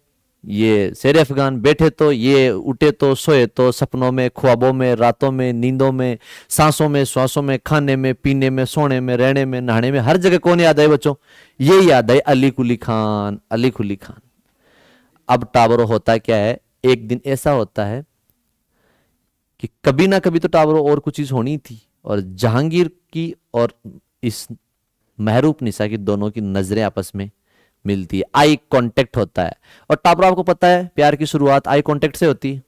ये शेर अफगान। बैठे तो ये, उठे तो, सोए तो, सपनों में, ख्वाबों में, रातों में, नींदों में, सांसों में, श्वासों में, खाने में, पीने में, सोने में, रहने में, नहाने में, हर जगह कौन याद आए बच्चों? ये याद आए अली कुली खान, अली कुली खान। अब टाबरो होता क्या है, एक दिन ऐसा होता है कि कभी ना कभी तो टाबरो और कुछ चीज होनी थी, और जहांगीर की और इस महरूप निशा की दोनों की नजरें आपस में मिलती है, आई कांटेक्ट होता है। और टाबरो आपको पता है प्यार की शुरुआत आई कांटेक्ट से होती है।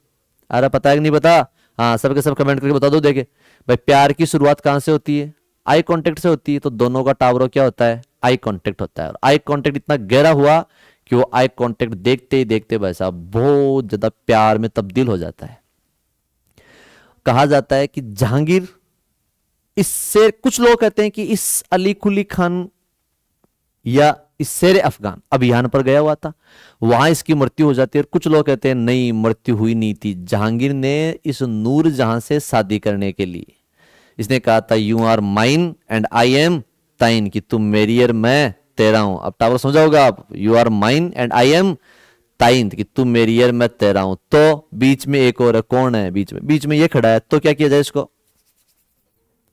अरे पता है कि नहीं पता? हाँ, सबके सब कमेंट करके बता दो। देखे भाई, प्यार की शुरुआत कहां से होती है? आई कांटेक्ट से होती है। तो दोनों का टाबरो क्या होता है? आई कांटेक्ट होता है। और आई कांटेक्ट इतना गहरा हुआ कि वो आई कांटेक्ट देखते ही देखते भाई साहब बहुत ज्यादा प्यार में तब्दील हो जाता है। कहा जाता है कि जहांगीर इससे, कुछ लोग कहते हैं कि इस अली कुली खान या इस शेर अफगान अभियान पर गया हुआ था, वहां इसकी मृत्यु हो जाती है। और कुछ लोग कहते हैं नहीं, मृत्यु हुई नहीं थी। जहांगीर ने इस नूरजहां से शादी करने के लिए इसने कहा था, you are mine and I am thine, कि तुम मेरी और मैं तेरा हूं। अब टावर समझाओगा आप, you are mine and I am thine, कि तुम मेरी और मैं तेरा हूं। तो बीच में एक और है, कौन है बीच में? बीच में ये खड़ा है। तो क्या किया जाए? इसको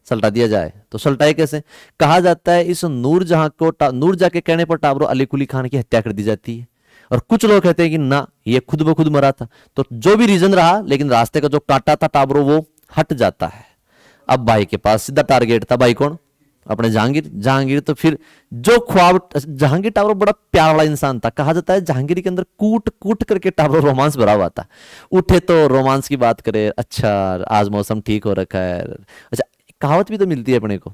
सल्टा दिया जाए। तो सल्टाए कैसे? कहा जाता है इस नूरजहां को, नूरजहां के कहने पर टाबरो अली कुली खान की हत्या कर दी जाती है। और कुछ लोग कहते हैं कि ना, ये खुद ब खुद मरा था। तो जो भी रीजन रहा, लेकिन रास्ते का जो कांटा था टाबरो वो हट जाता है। अब भाई के पास सीधा टारगेट था, भाई कौन? अपने जहांगीर। जहांगीर तो फिर जो ख्वाब, जहांगीर टाबरो बड़ा प्यार वाला इंसान था। कहा जाता है जहांगीर के अंदर कूट कूट करके टाबरो रोमांस भरा हुआ था। उठे तो रोमांस की बात करे, अच्छा आज मौसम ठीक हो रखा है। अच्छा, कहावत भी तो मिलती है अपने को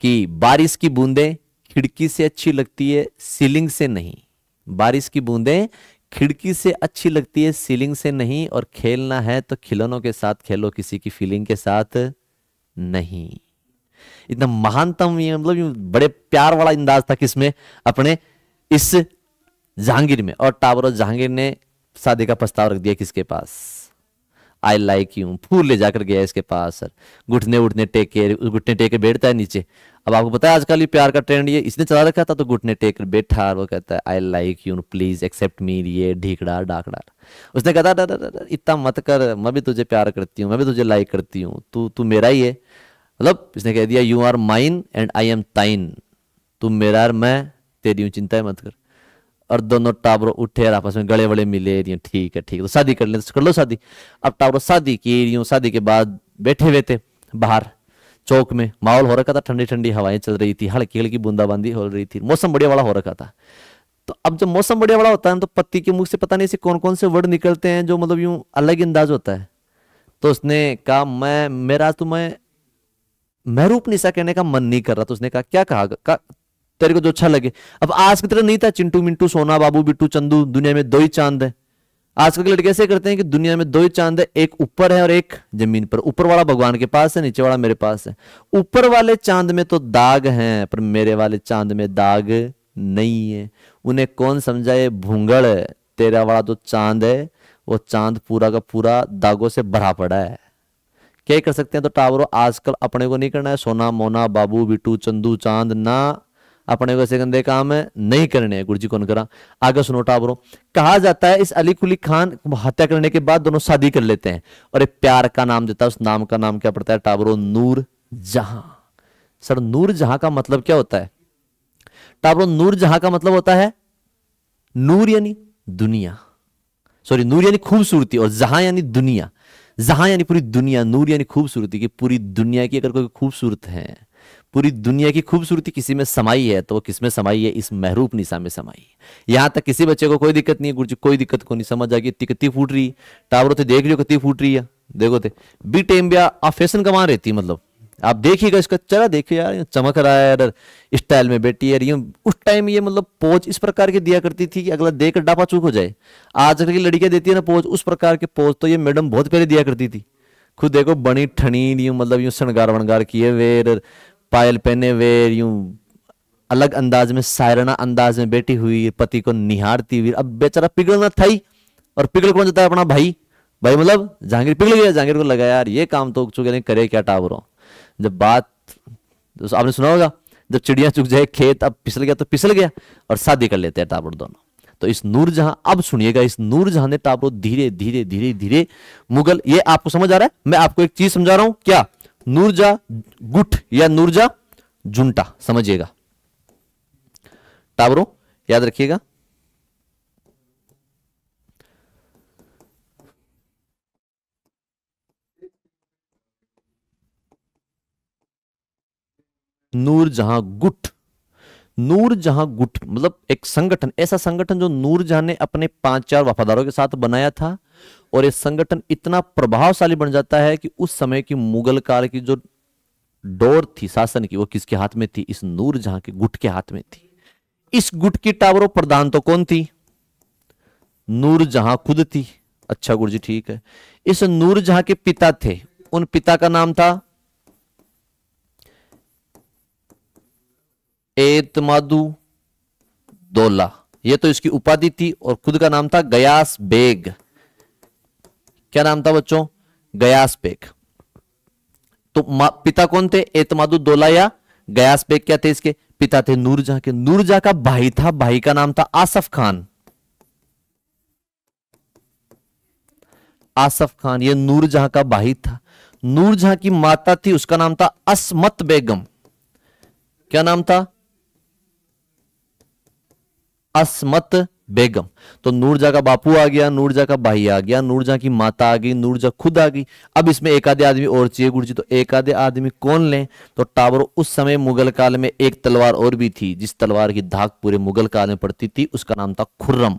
कि बारिश की बूंदें खिड़की से अच्छी लगती है, सीलिंग से नहीं। बारिश की बूंदें खिड़की से अच्छी लगती है, सीलिंग से नहीं। और खेलना है तो खिलौनों के साथ खेलो, किसी की फीलिंग के साथ नहीं। इतना महानतम, ये मतलब ये बड़े प्यार वाला अंदाज था किसमें? अपने इस जहांगीर में। और टाबरो जहांगीर ने शादी का प्रस्ताव रख दिया किसके पास? आई लाइक यू। फूल ले जाकर गया इसके पास सर, घुटने उठने टेके, घुटने टेके बैठता है नीचे। अब आपको पता है आजकल ये प्यार का ट्रेंड ये इसने चला रखा था, तो घुटने टेक कर बैठा और वो कहता है I like you, please accept me. ये ढीकड़ा डाकड़ा। उसने कहा था इतना मत कर, मैं भी तुझे प्यार करती हूँ, मैं भी तुझे लाइक करती हूँ, तू मेरा ही है। मतलब इसने कह दिया you are mine and I am thine, तुम मेरा और मैं तेरी हूँ, चिंता मत कर। और दोनों टाबरो उठे और आपस में गले वले मिले। ठीक है ठीक है, तो शादी कर ले, कर लो शादी। अब टाबरो शादी की, शादी के बाद बैठे हुए थे बाहर चौक में। माहौल हो रखा था, ठंडी ठंडी हवाएं चल रही थी, हल्की हल्की बूंदाबांदी हो रही थी, मौसम बढ़िया वाला हो रखा था। तो अब जब मौसम बढ़िया वाला होता है तो पति के मुख से पता नहीं से कौन कौन से वर्ड निकलते हैं जो मतलब यूं अलग अंदाज होता है। तो उसने कहा मेरा तुम्हें महरूप निशा कहने का मन नहीं कर रहा। तो उसने कहा क्या कहा? तेरे को जो अच्छा लगे। अब आज की तरह नहीं था चिंटू मिंटू सोना बाबू बिट्टू चंदू, दुनिया में दो ही चांद है। आजकल के लड़के ऐसे करते हैं कि दुनिया में दो ही चांद है, एक ऊपर है और एक जमीन पर। ऊपर वाला भगवान के पास है, नीचे वाला मेरे पास है। ऊपर वाले चांद में तो दाग हैं, पर मेरे वाले चांद में दाग नहीं है। उन्हें कौन समझाए भूंगड़, तेरा वाला जो चांद है वो चांद पूरा का पूरा दागों से भरा पड़ा है। क्या ही कर सकते हैं? तो टावरों आजकल अपने को नहीं करना है सोना मोना बाबू बिट्टू चंदू चांद ना, अपने को ऐसे गंदे काम है नहीं करने हैं। गुरु जी कौन करा? आगे सुनो टाबरों, कहा जाता है इस अली कुली खान हत्या करने के बाद दोनों शादी कर लेते हैं और एक प्यार का नाम देता है। उस नाम का नाम क्या पड़ता है टाबरों? नूर जहां। सर नूर जहां का मतलब क्या होता है टाबरो? नूर जहां का मतलब होता है नूर यानी दुनिया, सॉरी नूर यानी खूबसूरती, और जहां यानी दुनिया। जहां यानी पूरी दुनिया, नूर यानी खूबसूरती, कि पूरी दुनिया की अगर कोई खूबसूरत है, पूरी दुनिया की खूबसूरती किसी में समाई है, तो वो किस में समाई है? इस महरूप निशा में समाई है। यहां तक किसी बच्चे को कोई दिक्कत नहीं है, गुरुजी कोई दिक्कत को नहीं, समझ आ गई इतनी कत्ती फूट रही टावरों तो देख लियो कत्ती फूट रही है, देखो थे बी टेम बिया आप फैशन कमा रहती, मतलब आप देखिएगा इसका चेहरा, देखिए यार ये चमक रहा है यार, स्टाइल में बेटी यार, यूं उस टाइम ये मतलब पोज इस प्रकार के दिया करती थी कि अगला देखकर डापा चूक हो जाए। आजकल की लड़कियां देती है ना पोज, उस प्रकार के पोज तो ये मैडम बहुत पहले दिया करती थी। खुद देखो बनी ठनी यूं मतलब यूं शृंगार वणगार किए वेर, पायल पहने वेर, यूं अलग अंदाज में सायरना अंदाज में बैठी हुई पति को निहारती हुई। अब बेचारा पिघलना था ही, और पिघल कौन जाता है? अपना भाई। भाई मतलब जहांगीर पिघल गया, जहांगीर को लगा यार ये काम तो चुके नहीं, करे क्या टावरों। जब बात तो आपने सुना होगा, जब चिड़िया चुग जाए खेत, अब फिसल गया तो फिसल गया, और शादी कर लेते हैं टावर दोनों। तो इस नूरजहां, अब सुनिएगा, इस नूरजहां ने टावर धीरे धीरे धीरे धीरे मुगल, ये आपको समझ आ रहा है? मैं आपको एक चीज समझा रहा हूं क्या? नूरजहां गुट या नूरजहां जुंटा, समझिएगा टावरों, याद रखिएगा। नूरजहां गुट, नूरजहां गुट मतलब एक संगठन, ऐसा संगठन जो नूरजहां ने अपने 5-4 वफादारों के साथ बनाया था, और ये संगठन इतना प्रभावशाली बन जाता है कि उस समय की मुगल काल की जो डोर थी शासन की, वो किसके हाथ में थी? इस नूरजहां के गुट के हाथ में थी। इस गुट की टावरों प्रधान तो कौन थी? नूरजहां खुद थी। अच्छा गुरुजी ठीक है। इस नूरजहां के पिता थे, उन पिता का नाम था एतमादु दौला, ये तो इसकी उपाधि थी, और खुद का नाम था गयास बेग। क्या नाम था बच्चों? गयास बेग। तो पिता कौन थे? एतमादु दौला या गयास बेग क्या थे? इसके पिता थे नूरजहां के। नूरजहां का भाई था, भाई का नाम था आसफ खान। आसफ खान ये नूरजहां का भाई था। नूरजहां की माता थी, उसका नाम था असमत बेगम। क्या नाम था? असमत बेगम। तो नूरजहां का बापू आ गया, नूरजहां का भाई आ गया, नूरजहां की माता आ गई, नूरजहां खुद आ गई। अब इसमें एक आधे आदमी और चाहिए गुरुजी, तो एक आधे आदमी कौन लें? तो टावर, उस समय मुगल काल में एक तलवार और भी थी, जिस तलवार की धाक पूरे मुगल काल में पड़ती थी, उसका नाम था खुर्रम।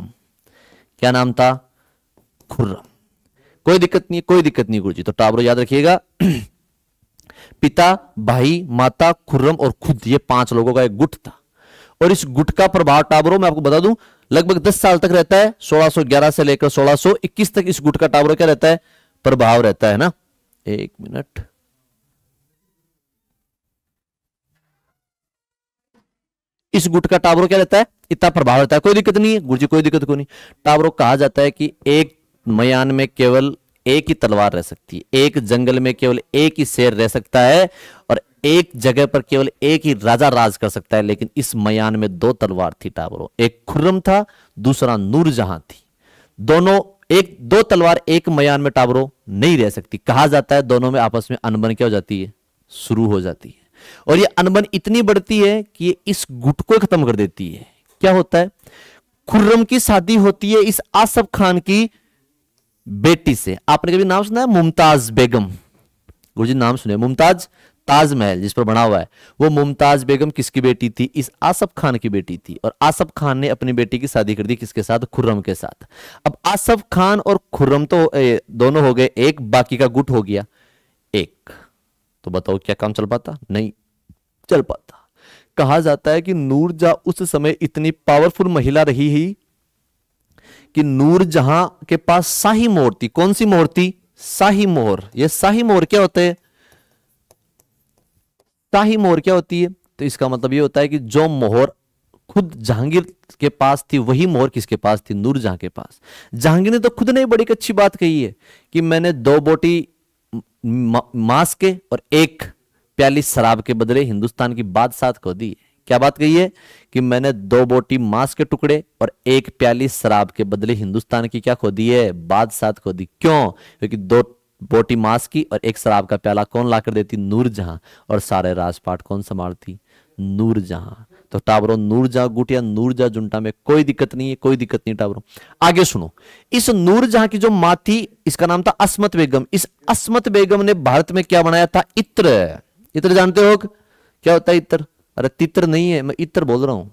क्या नाम था? खुर्रम। कोई दिक्कत नहीं, कोई दिक्कत नहीं गुरुजी। तो टावर याद रखिएगा पिता, भाई, माता, खुर्रम और खुद, ये 5 लोगों का एक गुट था। और इस गुट का प्रभाव टावरों में आपको बता दूं लगभग 10 साल तक रहता है। 1611 से लेकर 1621 तक इस गुट का टावरों क्या रहता है? प्रभाव रहता है ना। एक मिनट, इस गुट का टावरों क्या रहता है? इतना प्रभाव रहता है। कोई दिक्कत नहीं है गुरुजी, कोई दिक्कत को नहीं। टावरों कहा जाता है कि एक मयान में केवल एक ही तलवार रह सकती है, एक जंगल में केवल एक ही शेर रह सकता है, और एक जगह पर केवल एक ही राजा राज कर सकता है। लेकिन इस मयान में 2 तलवार थी टावरों, एक खुर्रम था, दूसरा नूरजहां थी। दोनों, एक 2 तलवार एक मयान में टावरों नहीं रह सकती। कहा जाता है दोनों में आपस में अनबन क्या हो जाती है? शुरू हो जाती है। और ये अनबन इतनी बढ़ती है कि ये इस गुट को खत्म कर देती है। क्या होता है? खुर्रम की शादी होती है इस आसफ खान की बेटी से। आपने कभी नाम सुना है? मुमताज बेगम। गुरुजी नाम सुने, मुमताज, ताजमहल जिस पर बना हुआ है, वो मुमताज बेगम किसकी बेटी थी? इस आसफ खान की बेटी थी। और आसफ खान ने अपनी बेटी की शादी कर दी किसके साथ? खुर्रम के साथ। अब आसफ खान और खुर्रम तो दोनों हो गए एक, बाकी का गुट हो गया एक। तो बताओ क्या काम चल पाता? नहीं चल पाता। कहा जाता है कि नूरजहां उस समय इतनी पावरफुल महिला रही ही कि नूरजहां के पास शाही मोहर थी। कौन सी मोहर थी? शाही मोहर। ये शाही मोहर क्या होते हैं? शाही मोहर क्या होती है? तो इसका मतलब ये होता है कि जो मोहर खुद जहांगीर के पास थी, वही मोहर किसके पास थी? नूरजहां के पास। जहांगीर ने तो खुद ने बड़ी अच्छी बात कही है कि मैंने 2 बोटी मांस के और 1 प्याली शराब के बदले हिंदुस्तान की बादशाह को दी है। क्या बात कही है? कि मैंने 2 बोटी मांस के टुकड़े और 1 प्याली शराब के बदले हिंदुस्तान की क्या खो दी है? बादशाह खो दी। क्यों? क्योंकि 2 बोटी मांस की और एक शराब का प्याला कौन लाकर देती? नूरजहां। और सारे राजपाट कौन संभालती? नूरजहां। तो टाबरों नूरजहां गुट या नूरजहां जुंटा में कोई दिक्कत नहीं है, कोई दिक्कत नहीं टाबरों। आगे सुनो, इस नूरजहां की जो मां थी इसका नाम था अस्मत बेगम। इस अस्मत बेगम ने भारत में क्या बनाया था? इत्र। इत्र जानते हो क्या होता है इत्र? अरे तित्र नहीं है, मैं इत्र बोल रहा हूं।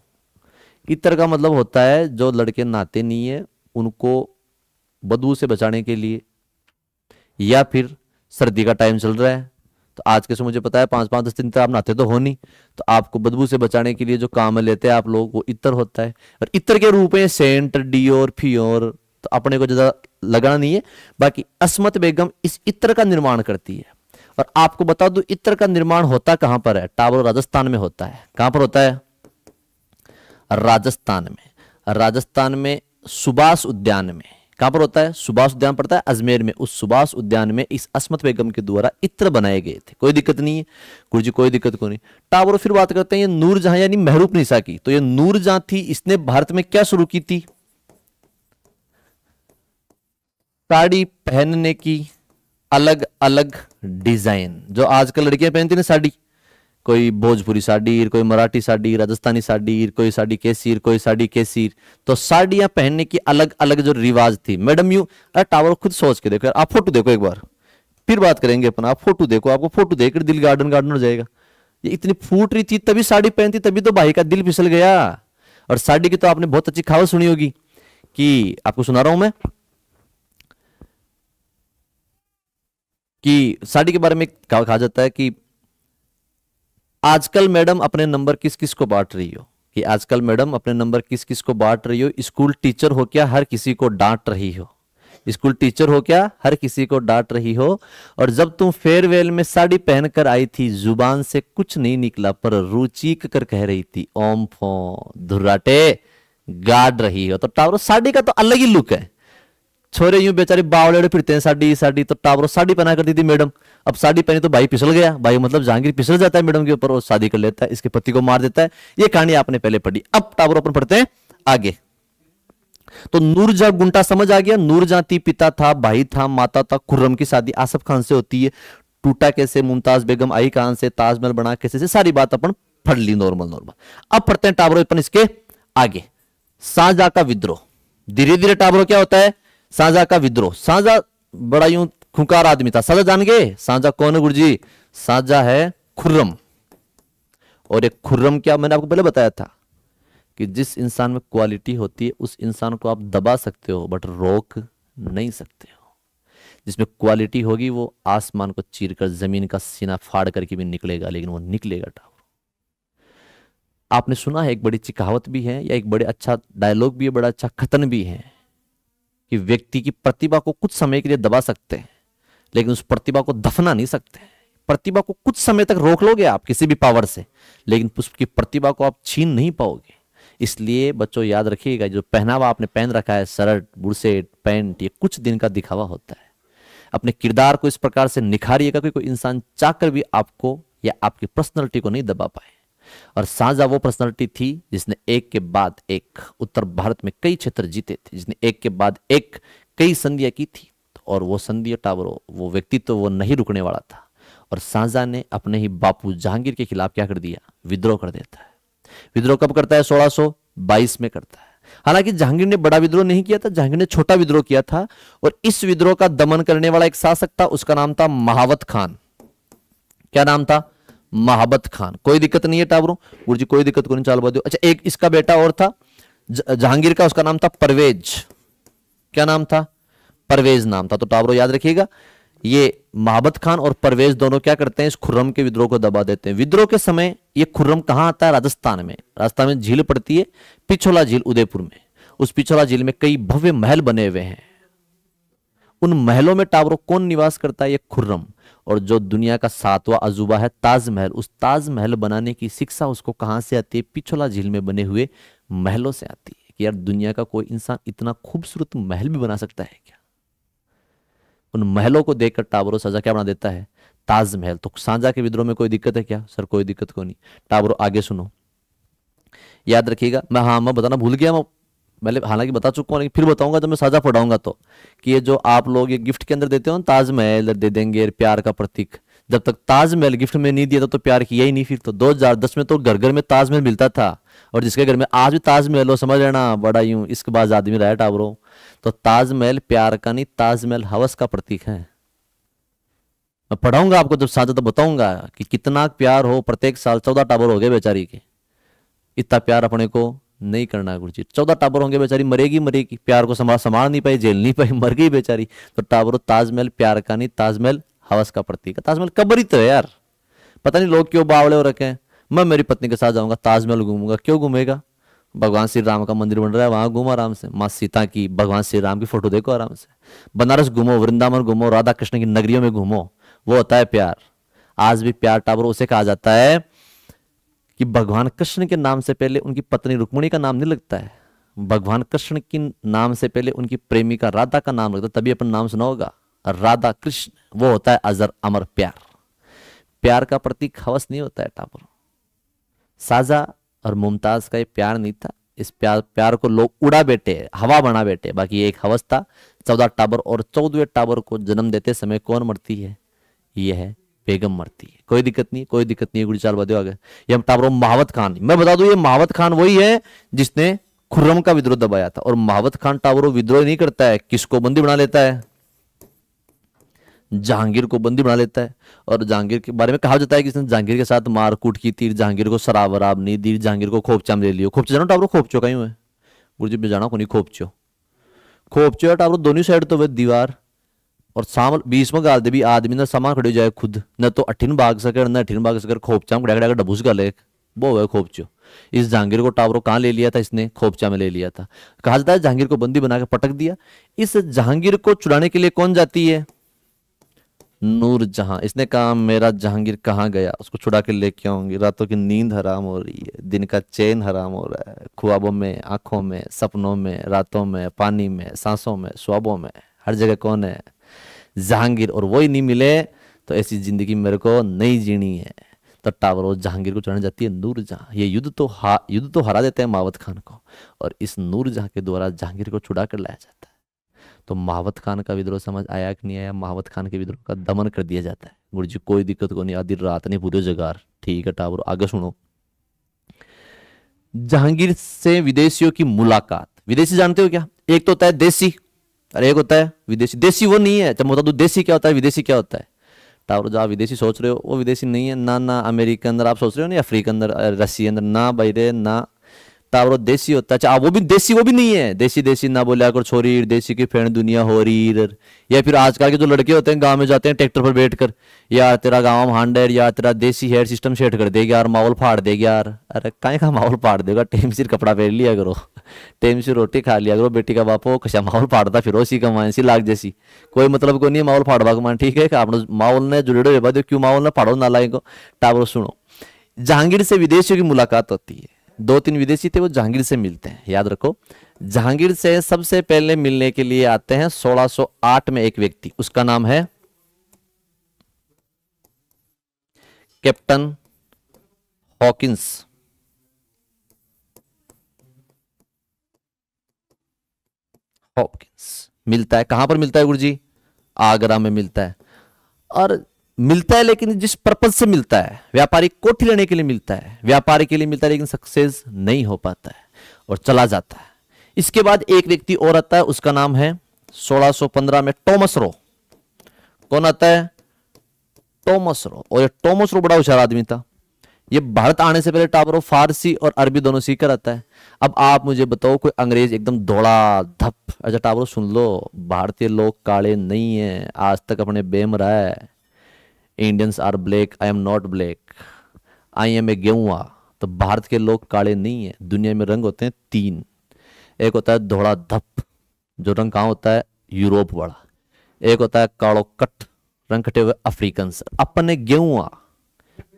इत्र का मतलब होता है जो लड़के नहाते नहीं है उनको बदबू से बचाने के लिए, या फिर सर्दी का टाइम चल रहा है तो आज के समय मुझे पता है 5-5 10 दिन तक आप नहाते तो हो नहीं, तो आपको बदबू से बचाने के लिए जो काम में लेते हैं आप लोग वो इत्र होता है। और इत्र के रूप में सेंट, डियोर, फियोर, तो अपने को ज्यादा लगाना नहीं है। बाकी अस्मत बेगम इस इत्र का निर्माण करती है। और आपको बता दूं इत्र का निर्माण होता कहां पर है? टावर राजस्थान में होता है। कहां पर होता है? राजस्थान में। राजस्थान में सुभाष उद्यान में। कहां पर होता है? सुभाष उद्यान पड़ता है अजमेर में। उस सुभाष उद्यान में इस अस्मत बेगम के द्वारा इत्र बनाए गए थे। कोई दिक्कत नहीं है गुरु जी, कोई दिक्कत को नहीं। टावर फिर बात करते हैं ये नूरजहां यानी महरूपनिसा की। तो ये नूरजहां थी, इसने भारत में क्या शुरू की थी? साड़ी पहनने की अलग अलग डिजाइन। जो आजकल लड़कियां पहनती ना साड़ी, कोई भोजपुरी साड़ी, कोई मराठी साड़ी, राजस्थानी साड़ी, कोई साड़ी केसीर, कोई साड़ी केसीर। तो साड़ियां पहनने की अलग अलग जो रिवाज थी मैडम, यूं टावर खुद सोच के देखो, आप फोटो देखो एक बार, फिर बात करेंगे अपन। आप फोटो देखो, आपको फोटो देखकर दिल गार्डन गार्डन हो जाएगा। ये इतनी फूट रही थी तभी साड़ी पहनती, तभी तो भाई का दिल फिसल गया। और साड़ी की तो आपने बहुत अच्छी खबर सुनी होगी कि आपको सुना रहा हूं मैं कि साड़ी के बारे में कहा जाता है कि आजकल मैडम अपने नंबर किस किस को बांट रही हो, कि आजकल मैडम अपने नंबर किस किस को बांट रही हो। स्कूल टीचर हो क्या हर किसी को डांट रही हो? स्कूल टीचर हो क्या हर किसी को डांट रही हो? और जब तुम फेयरवेल में साड़ी पहनकर आई थी जुबान से कुछ नहीं निकला पर रुचि कर कह रही थी ओम फो धुर्राटे गाड़ रही हो। तो टावरो साड़ी का तो अलग ही लुक है। छोरे यूं बेचारे बावड़े फिरते हैं साड़ी साड़ी, तो टावरो साड़ी पहना करती थी मैडम। अब साड़ी पहनी तो भाई फिसल गया, भाई मतलब जहांगीर फिसल जाता है मैडम के ऊपर, वो शादी कर लेता है, इसके पति को मार देता है। ये कहानी आपने पहले पढ़ी। अब टावरो अपन पढ़ते हैं आगे। तो नूरजहां गुंटा समझ आ गया। नूरजहां थी, पिता था, भाई था, माता था। खुर्रम की शादी आसफ खान से होती है। टूटा कैसे, मुमताज बेगम आई कहां से, ताजमहल बना कैसे से, सारी बात अपन पढ़ ली नॉर्मल नॉर्मल। अब पढ़ते हैं टावरो अपन इसके आगे। शाहजहां का विद्रोह। धीरे धीरे टावरो क्या होता है? शाहजहां का विद्रोह। शाहजहां बड़ा यूं खुंखार आदमी था। शाहजहां जान गए शाहजहां कौन है गुरुजी? शाहजहां है खुर्रम। और एक खुर्रम क्या, मैंने आपको पहले बताया था कि जिस इंसान में क्वालिटी होती है उस इंसान को आप दबा सकते हो बट रोक नहीं सकते हो। जिसमें क्वालिटी होगी वो आसमान को चीरकर जमीन का सीना फाड़ करके भी निकलेगा, लेकिन वो निकलेगा टावर। आपने सुना है, एक बड़ी अच्छी कहावत भी है या एक बड़े अच्छा डायलॉग भी है, बड़ा अच्छा कथन भी है कि व्यक्ति की प्रतिभा को कुछ समय के लिए दबा सकते हैं लेकिन उस प्रतिभा को दफना नहीं सकते। प्रतिभा को कुछ समय तक रोक लोगे आप किसी भी पावर से, लेकिन उसकी प्रतिभा को आप छीन नहीं पाओगे। इसलिए बच्चों याद रखिएगा, जो पहनावा आपने पहन रखा है, शर्ट, बुर्सेट, पैंट, ये कुछ दिन का दिखावा होता है। अपने किरदार को इस प्रकार से निखारिएगा कि कोई इंसान चाहकर भी आपको या आपकी पर्सनैलिटी को नहीं दबा पाए। और शाहजहां वो पर्सनैलिटी थी जिसने एक के बाद एक उत्तर भारत में कई क्षेत्र जीते थे, जिसने एक के बाद एक कई संधियां की थी। और वो संधि टावरो, वो व्यक्तित्व तो वो नहीं रुकने वाला था। और शाहजहां ने अपने ही बापू जहांगीर के खिलाफ क्या कर दिया? विद्रोह कर देता है। विद्रोह कब करता है? 1622 में करता है। हालांकि जहांगीर ने बड़ा विद्रोह नहीं किया था, जहांगीर ने छोटा विद्रोह किया था। और इस विद्रोह का दमन करने वाला एक शासक था, उसका नाम था महाबत खान। क्या नाम था? महाबत खान। कोई दिक्कत नहीं है टावरों, गुरुजी कोई दिक्कत को नहीं, चाल दो। अच्छा, एक इसका बेटा और था जहांगीर का, उसका नाम था परवेज। क्या नाम था? परवेज नाम था। तो टावरों याद रखिएगा, ये महाबत खान और परवेज दोनों क्या करते हैं? इस खुर्रम के विद्रोह को दबा देते हैं। विद्रोह के समय ये खुर्रम कहां आता है? राजस्थान में। राजस्थान में झील पड़ती है पिछोला झील उदयपुर में। उस पिछोला झील में कई भव्य महल बने हुए हैं। उन महलों में टावरों कौन निवास करता है? ये खुर्रम। और जो दुनिया का 7वां अजूबा है ताजमहल, उस ताजमहल बनाने की शिक्षा उसको कहां से आती है? पिछोला झील में बने हुए महलों से आती है। कि यार दुनिया का कोई इंसान इतना खूबसूरत महल भी बना सकता है क्या? उन महलों को देखकर टावरों सजा क्या बना देता है? ताजमहल। तो शाहजहां के विद्रोह में कोई दिक्कत है क्या? सर कोई दिक्कत को नहीं। टावरों आगे सुनो, याद रखिएगा। मैं बताना भूल गया, मैं मैंने हालांकि बता चुका हूँ, लेकिन फिर बताऊंगा जब मैं साझा पढ़ाऊंगा तो, कि ये जो आप लोग ये गिफ्ट के अंदर देते हो ना, ताजमहल दे देंगे प्यार का प्रतीक, जब तक ताजमहल गिफ्ट में नहीं दिया था तो प्यार किया ही नहीं फिर तो। 2010 में तो घर घर में ताजमहल मिलता था, और जिसके घर में आज भी ताजमहल हो, समझ लेना बड़ा यूं इसके बाद आदमी रहा टावरों। तो ताजमहल प्यार का नहीं, ताजमहल हवस का प्रतीक है। मैं पढ़ाऊंगा आपको जब साझा, तो बताऊंगा कि कितना प्यार हो। प्रत्येक साल 14 टावर हो गए बेचारी के, इतना प्यार अपने को नहीं करना है गुरु जी। 14 टावर होंगे, बेचारी मरेगी मरेगी, प्यार को संभाल नहीं पाई, झेल नहीं पाई, मर गई बेचारी। तो टावर, ताजमहल प्यार का नहीं, ताजमहल हवस का प्रतीक है। ताजमहल कब्र ही तो है यार, पता नहीं लोग क्यों बावले हो रखे हैं। मैं मेरी पत्नी के साथ जाऊंगा, ताजमहल घूमूंगा, क्यों घूमेगा? भगवान श्री राम का मंदिर बन रहा है, वहां घूमो आराम से, माँ सीता की, भगवान श्री राम की फोटो देखो आराम से। बनारस घूमो, वृंदावन घूमो, राधा कृष्ण की नगरियों में घूमो, वो होता है प्यार। आज भी प्यार टावर उसे कहा जाता है कि भगवान कृष्ण के नाम से पहले उनकी पत्नी रुक्मिणी का नाम नहीं लगता है, भगवान कृष्ण के नाम से पहले उनकी प्रेमिका राधा का नाम लगता है, तभी अपन नाम सुना होगा राधा कृष्ण। वो होता है अजर अमर प्यार। प्यार का प्रतीक हवस नहीं होता है टावर। साजा और मुमताज का ये प्यार नहीं था, इस प्यार को लोग उड़ा बैठे, हवा बना बैठे, बाकी ये एक हवस था। 14 टावर, और 14वें टावर को जन्म देते समय कौन मरती है? ये है बेगम मरती है। कोई दिक्कत नहीं, कोई दिक्कत नहीं, गुड़ी चाल बदे आ गए। ये हम टावर महावत खान, मैं बता दूं ये महावत खान वही है जिसने खुर्रम का विद्रोह दबाया था। और महावत खान टावर विद्रोह नहीं करता है, किसको बंदी बना लेता है? जहांगीर को बंदी बना लेता है। और जहांगीर के बारे में कहा जाता है कि इसने जहांगीर के साथ मारकूट की थी, जहांगीर को शराब वराब नहीं दी, जहांगीर को खोपचा में ले लियो। खोपचा जानो टावर, खोपचो कहीं हुए गुरु जी जाना को नहीं, खोपचो खोपचो टावर दोनों साइड तो वे दीवार, और सामल बीच में गाल दे भी आदमी ना सामान खड़े जाए खुद, न तो अठिन भाग सके न अठिन भाग सके, खोपचा में खड़ा डबूस गाले एक वो है खोपचो। इस जहांगीर को टावर कहाँ ले लिया था? इसने खोपचा में ले लिया था। कहा जाता है जहांगीर को बंदी बना के पटक दिया। इस जहांगीर को छुड़ाने के लिए कौन जाती है? नूरजहां। इसने कहा मेरा जहांगीर कहाँ गया, उसको छुड़ा के लेके आऊंगी। रातों की नींद हराम हो रही है, दिन का चैन हराम हो रहा है, ख्वाबों में, आंखों में, सपनों में, रातों में, पानी में, सांसों में, ख्वाबों में, हर जगह कौन है? जहांगीर। और वही नहीं मिले तो ऐसी जिंदगी मेरे को नहीं जीनी है। तो टावर वो जहांगीर को चढ़ाने जाती है नूरजहां। ये युद्ध तो हरा देते हैं महावत खान को, और इस नूरजहां के द्वारा जहांगीर को छुड़ा कर लाया जाता है। तो महावत खान का विद्रोह समझ आया कि नहीं आया? महावत खान के विद्रोह का दमन कर दिया जाता है। गुरु जी कोई दिक्कत को नहीं, आधी रात नहीं पूरे जगार। ठीक है टावर, आगे सुनो। जहांगीर से विदेशियों की मुलाकात। विदेशी जानते हो क्या? एक तो होता है देसी, और एक होता है विदेशी। देसी वो नहीं है, जब बता दो देसी क्या होता है, विदेशी क्या होता है। टावर जो आप विदेशी सोच रहे हो वो विदेशी नहीं है ना, ना अमेरिकन आप सोच रहे हो ना, अफ्रीकन रशियन ना भाई रे ना। टावर देसी होता है। अच्छा वो भी देसी, वो भी नहीं है। देसी देसी ना बोले अगर छोरी, देसी की फेण दुनिया हो रही। या फिर आजकल के जो लड़के होते हैं गांव में जाते हैं ट्रैक्टर पर बैठकर, यार तेरा गांव हांडर, यार तेरा देसी हेयर सिस्टम सेट कर देगा यार, माहौल फाड़ देगा यार। अरे काहे का माहौल फाड़ देगा? टाइम सिर कपड़ा पहन लिया करो, टाइम से रोटी खा लिया करो। बेटी का बापो कशा माहौल फाड़ता फिर सी कमाए सी लाग जैसी, कोई मतलब को नहीं है माहौल फाड़वा कमान। ठीक है आपने माहौल ने जुड़े हो, क्यों माहौल ने फाड़ो ना लाए को। टावर सुनो, जहांगीर से विदेशियों की मुलाकात होती है। 2-3 विदेशी थे वो जहांगीर से मिलते हैं। याद रखो, जहांगीर से सबसे पहले मिलने के लिए आते हैं 1608 में एक व्यक्ति, उसका नाम है कैप्टन हॉकिंस। हॉकिंस मिलता है, कहां पर मिलता है गुरुजी? आगरा में मिलता है। और मिलता है लेकिन जिस पर्पज से मिलता है, व्यापारिक कोठी लेने के लिए मिलता है, व्यापारी के लिए मिलता है, लेकिन सक्सेस नहीं हो पाता है और चला जाता है। इसके बाद एक व्यक्ति और आता है, उसका नाम है 1615 में टॉमस रो। कौन आता है? Thomas Roe. और ये टॉमस रो बड़ा होशियार आदमी था। ये भारत आने से पहले टावरों फारसी और अरबी दोनों सीख कर आता है। अब आप मुझे बताओ कोई अंग्रेज एकदम धोड़ा धप। अच्छा टावरों सुन लो, भारतीय लोग काले नहीं है, आज तक अपने बेम रहा है। Indians are black, I am not black, I am a गेहुआ। तो भारत के लोग काले नहीं है। दुनिया में रंग होते हैं 3। एक होता है धोड़ा धप, जो रंग कहाँ होता है? यूरोप वाला। एक होता है कालो कट, रंग कटे हुए अफ्रीकन। अपन गेहुआ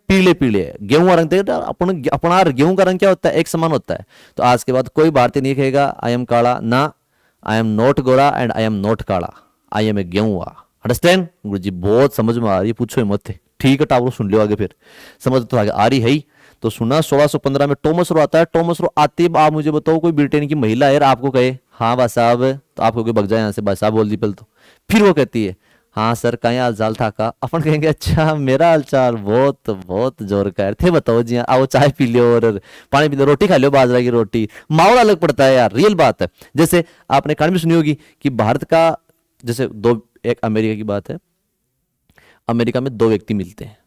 पीले पीले, गेहूं रंग देखा अपन, अपना गेहूं का रंग क्या होता है? एक समान होता है। तो आज के बाद कोई भारतीय नहीं कहेगा आई एम काला ना, आई एम नॉट गोरा एंड आई एम नॉट काला, आई एम ए गेहुआ। अंडरस्टैंड गुरु जी? बहुत समझ में आ रही है, पूछो मत। ठीक है टावर सुन लियो आगे, फिर समझ तो आगे आ रही है ही। तो सुना 1615 में टॉमस रो आता है। टॉमस रो आते ही आप मुझे बताओ कोई ब्रिटेन की महिला है आपको कहे हाँ भाई साहब, तो आपको कोई भग जाए यहाँ से, भाई साहब बोल दी पहले तो। फिर वो कहती है हाँ सर कहीं हाल चाल था का, अपन कहेंगे अच्छा मेरा हाल चाल बहुत बहुत जोर का है, थे बताओ जी, आओ चाय पी लो और पानी पी लो, रोटी खा लो बाजरा की रोटी, माहौल अलग पड़ता है यार, रियल बात है। जैसे आपने कहानी भी सुनी होगी कि भारत का जैसे दो, एक अमेरिका की बात है, अमेरिका में दो व्यक्ति मिलते हैं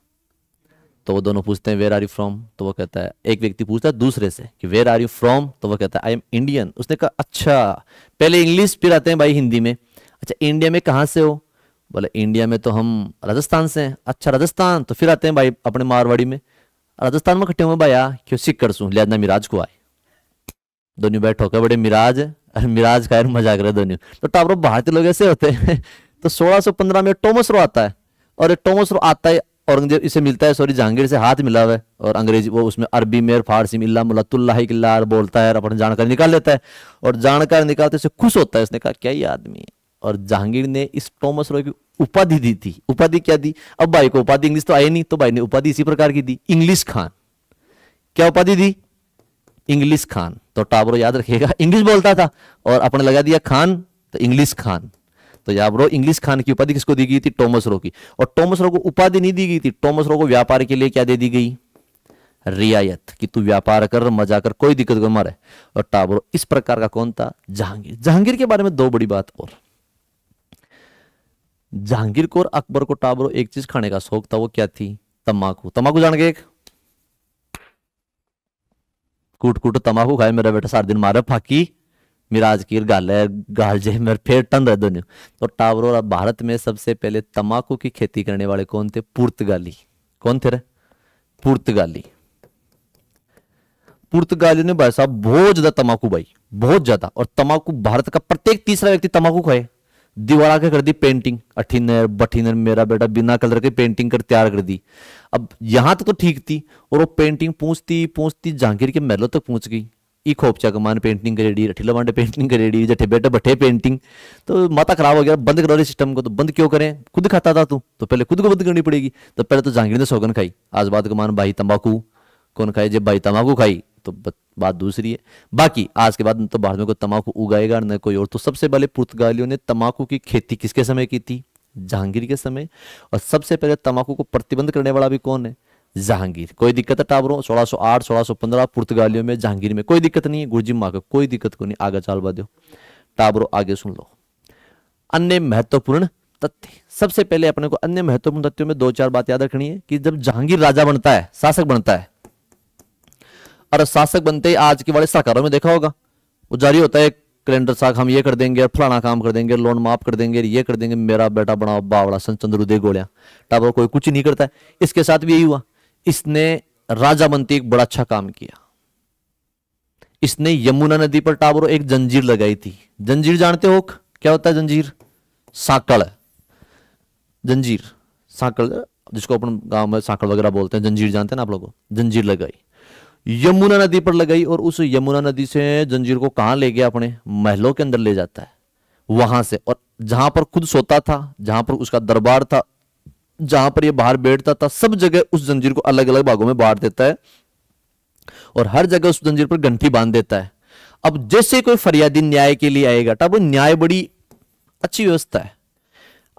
तो वो दोनों पूछते हैं वेयर आर यू फ्रॉम, तो वो कहता है, एक व्यक्ति पूछता है दूसरे से कि वेयर आर यू फ्रॉम, तो वो कहता है आई एम इंडियन। उसने कहा अच्छा, पहले इंग्लिश फिर आते हैं भाई हिंदी में, अच्छा इंडिया में कहाँ से हो, बोले इंडिया में तो हम राजस्थान से हैं, अच्छा राजस्थान, तो फिर आते हैं भाई अपने मारवाड़ी में, राजस्थान में खट्टे हुए भाई क्यों सिक्कर सू लिहाजा मिराज को आए, दोनों बैठो के बड़े मिराज अरे मिराज का मजाक रहे दोनों। तो टावरों भारतीय लोग ऐसे होते हैं। तो 1615 में टॉमस रो आता है, और ये टॉमस रो आता है औरंगजेब इसे मिलता है, सॉरी जहांगीर से हाथ मिला हुआ है, और अंग्रेजी वो उसमें अरबी में और फारसी में इल्ला मुल्ला किल्ला बोलता है, अपनी जानकारी निकाल लेता है, और जानकारी निकालते से खुश होता है, इसने कहा क्या ही आदमी है। और जहांगीर ने इस टॉमस रो की उपाधि दी थी, उपाधि क्या दी, अब भाई को उपाधि इंग्लिश तो आई नहीं, तो भाई ने उपाधि इसी प्रकार की दी, इंग्लिश खान। क्या उपाधि दी, इंग्लिश खान। तो टाबरो याद रखिएगा इंग्लिश बोलता था और अपने लगा दिया खान, तो इंग्लिश खान। तो याद रो इंग्लिश खान की उपाधि किसको दी गई थी, टॉमस रो की। और टॉमस रो को उपाधि नहीं दी गई थी, टॉमस रो को व्यापार के लिए क्या दे दी गई, रियायत, कि तू व्यापार कर मजा कर कोई दिक्कत को मारे। और टाबरो इस प्रकार का कौन था, जहांगीर। जहांगीर के बारे में दो बड़ी बात और, जहांगीर को और अकबर को टाबरो एक चीज खाने का शौक था, वो क्या थी, तंबाकू। तंबाकू जान के एक कूट कूट तंबाकू खाए मेरा बेटा सारा दिन मारे फाकी मिराज की गाले गाल जे मेरे फेर टन रह दोनों। तो टावरो भारत में सबसे पहले तंबाकू की खेती करने वाले कौन थे, पुर्तगाली। कौन थे रे, पुर्तगाली। पुर्तगाली ने भाई साहब बहुत ज्यादा तंबाकू, भाई बहुत ज्यादा। और तंबाकू भारत का प्रत्येक तीसरा व्यक्ति तंबाकू खाए। दीवार आके कर दी पेंटिंग, अठिनर बठिनर मेरा बेटा बिना कलर के पेंटिंग कर तैयार कर दी। अब यहां तक तो ठीक थी, और वो पेंटिंग पूछती पूछती जहांगीर के महलों तक पहुंच गई। ई खोपचा कमान पेंटिंग करेडी, रठीला बांडे पेंटिंग करेडी, जठे बेटे बठे पेंटिंग। तो माता खराब हो गया, बंद करो रे सिस्टम को। तो बंद क्यों करें, खुद खाता था तू, तो पहले खुद को बंद करनी पड़ेगी। तो पहले तो जहांगीर ने सौगन खाई, आज बात कमान भाई तंबाकू कौन खाए, जब भाई तंबाकू खाई तो बात दूसरी है। बाकी आज के बाद तो भारत में कोई तंबाकू उगाएगा न कोई और। तो सबसे पहले पुर्तगालियों ने तंबाकू की खेती किसके समय की थी, जहांगीर के समय। और सबसे पहले तंबाकू को प्रतिबंध करने वाला भी कौन है, जहांगीर। कोई दिक्कत है टाबरों, 1608 1615 पुर्तगालियों में, जहांगीर में कोई दिक्कत नहीं है, गुरजी माँ का कोई दिक्कत को नहीं। आगे चाल दो टाबरों, आगे सुन लो। अन्य महत्वपूर्ण तथ्य, सबसे पहले अपने को अन्य महत्वपूर्ण तथ्यों में दो चार बात याद रखनी है कि जब जहांगीर राजा बनता है, शासक बनता है, और शासक बनते ही आज के वाले सरकारों में देखा होगा वो जारी होता है कैलेंडर साख, हम ये कर देंगे, फलाना काम कर देंगे, लोन माफ कर देंगे, ये कर देंगे, मेरा बेटा बनाओ बावड़ा सन चंद्रू दे गोलियां। टाबर कोई कुछ नहीं करता है। इसके साथ भी यही हुआ, इसने राजा बनते एक बड़ा अच्छा काम किया। इसने यमुना नदी पर टाबरो एक जंजीर लगाई थी। जंजीर जानते हो क्या होता है, जंजीर साकड़, जंजीर साकड़ जिसको अपन गांव में साकड़ वगैरह बोलते हैं, जंजीर जानते हैं ना आप लोगों। जंजीर लगाई, यमुना नदी पर लगाई, और उस यमुना नदी से जंजीर को कहां ले गया, अपने महलों के अंदर ले जाता है वहां से। और जहां पर खुद सोता था, जहां पर उसका दरबार था, जहां पर ये बाहर बैठता था, सब जगह उस जंजीर को अलग अलग भागों में बांट देता है, और हर जगह उस जंजीर पर घंटी बांध देता है। अब जैसे कोई फरियादी न्याय के लिए आएगा, तब न्याय बड़ी अच्छी व्यवस्था है।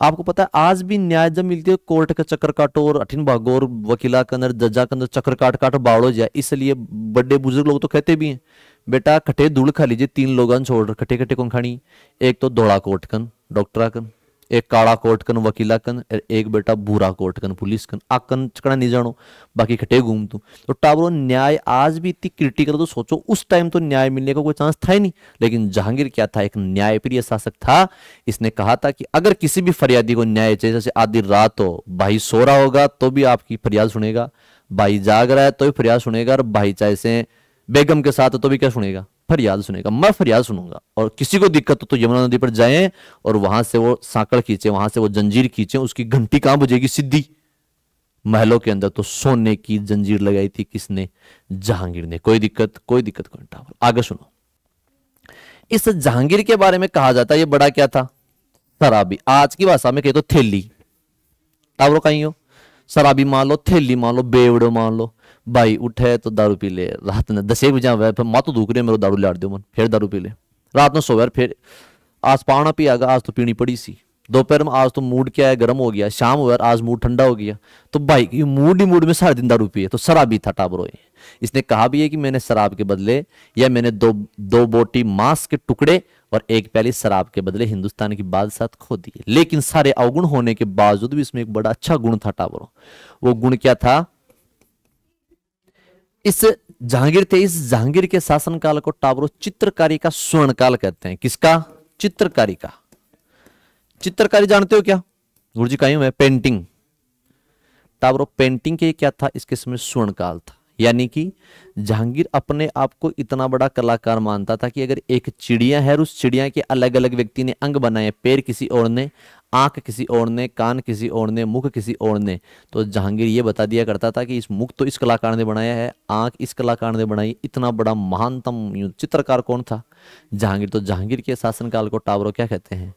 आपको पता है आज भी न्याय जब मिलती है कोर्ट का चक्कर काटो, और अठिन भागो, और वकीला के अंदर जजा के अंदर चक्कर काट काटो बावड़ो जाए। इसलिए बड़े बुजुर्ग लोग तो कहते भी हैं बेटा खटे धूल खा लीजिए, 3 लोगन छोड़ खटे खटे कौन खानी, एक तो धोड़ा कोट कन डॉक्टरा कन, एक काला कोट कन वकीला कन, और एक बेटा भूरा कोट कन पुलिस कन। आकन चकड़ा नहीं जानो, बाकी खटे घूम तू। तो टाबरो न्याय आज भी इतनी क्रिटिकल, तो सोचो उस टाइम तो न्याय मिलने का कोई चांस था ही नहीं। लेकिन जहांगीर क्या था, एक न्यायप्रिय शासक था। इसने कहा था कि अगर किसी भी फरियादी को न्याय चाहिए, जैसे आधी रात हो, भाई सो रहा होगा तो भी आपकी फरियाद सुनेगा, भाई जाग रहा है तो भी फरियाद सुनेगा, और भाई चाहे से बेगम के साथ तो भी क्या सुनेगा, फरियाद सुनेगा। मैं फरियाद सुनूंगा, और किसी को दिक्कत हो तो यमुना नदी पर जाएं और वहां से वो सांकड़ खींचे, वहां से वो जंजीर खींचे, उसकी घंटी कहां बजेगी, सिद्धि महलों के अंदर। तो सोने की जंजीर लगाई थी किसने, जहांगीर ने। कोई दिक्कत कोई टावर। आगे सुनो, इस जहांगीर के बारे में कहा जाता है ये बड़ा क्या था, शराबी। आज की भाषा में कहे तो थैली। टावरों कहीं हो, शराबी मान लो, थैली मान लो, बेवड़ो मान लो, भाई उठे तो दारू पी ले, रात ने 10 बजे हुआ फिर माँ तो दुख रही है, मेरे दारू लाड़ दो मन, फिर दारू पी ले, रात में सोया फिर आज पाना पियागा, आज तो पीनी पड़ी सी, दोपहर में आज तो मूड क्या है गर्म हो गया, शाम हुआ आज मूड ठंडा हो गया, तो भाई ये मूड ही मूड में सारे दिन दारू पिए, तो शराबी था टाबरो ये। इसने कहा भी है कि मैंने शराब के बदले, या मैंने दो बोटी मांस के टुकड़े और एक प्याली शराब के बदले हिंदुस्तान की बादशाहत खो दी। लेकिन सारे अवगुण होने के बावजूद भी इसमें एक बड़ा अच्छा गुण था टाबरो। वो गुण क्या था? इस जहांगीर थे, इस जहांगीर के शासनकाल को टाबरो चित्रकारी का स्वर्ण काल कहते हैं। किसका? चित्रकारी का। चित्रकारी जानते हो क्या गुरु जी? कहीं हुए पेंटिंग, टाबरो पेंटिंग के क्या था? इसके समय स्वर्ण काल था। यानी कि जहांगीर अपने आप को इतना बड़ा कलाकार मानता था कि अगर एक चिड़िया है और उस चिड़िया के अलग अलग व्यक्ति ने अंग बनाए, पैर किसी और ने, आंख किसी और ने, कान किसी और ने, मुख किसी और ने, तो जहांगीर ये बता दिया करता था कि इस मुख तो इस कलाकार ने बनाया है, आंख इस कलाकार ने बनाई। इतना बड़ा महानतम चित्रकार कौन था? जहांगीर। तो जहांगीर के शासनकाल को टाबरो क्या कहते हैं?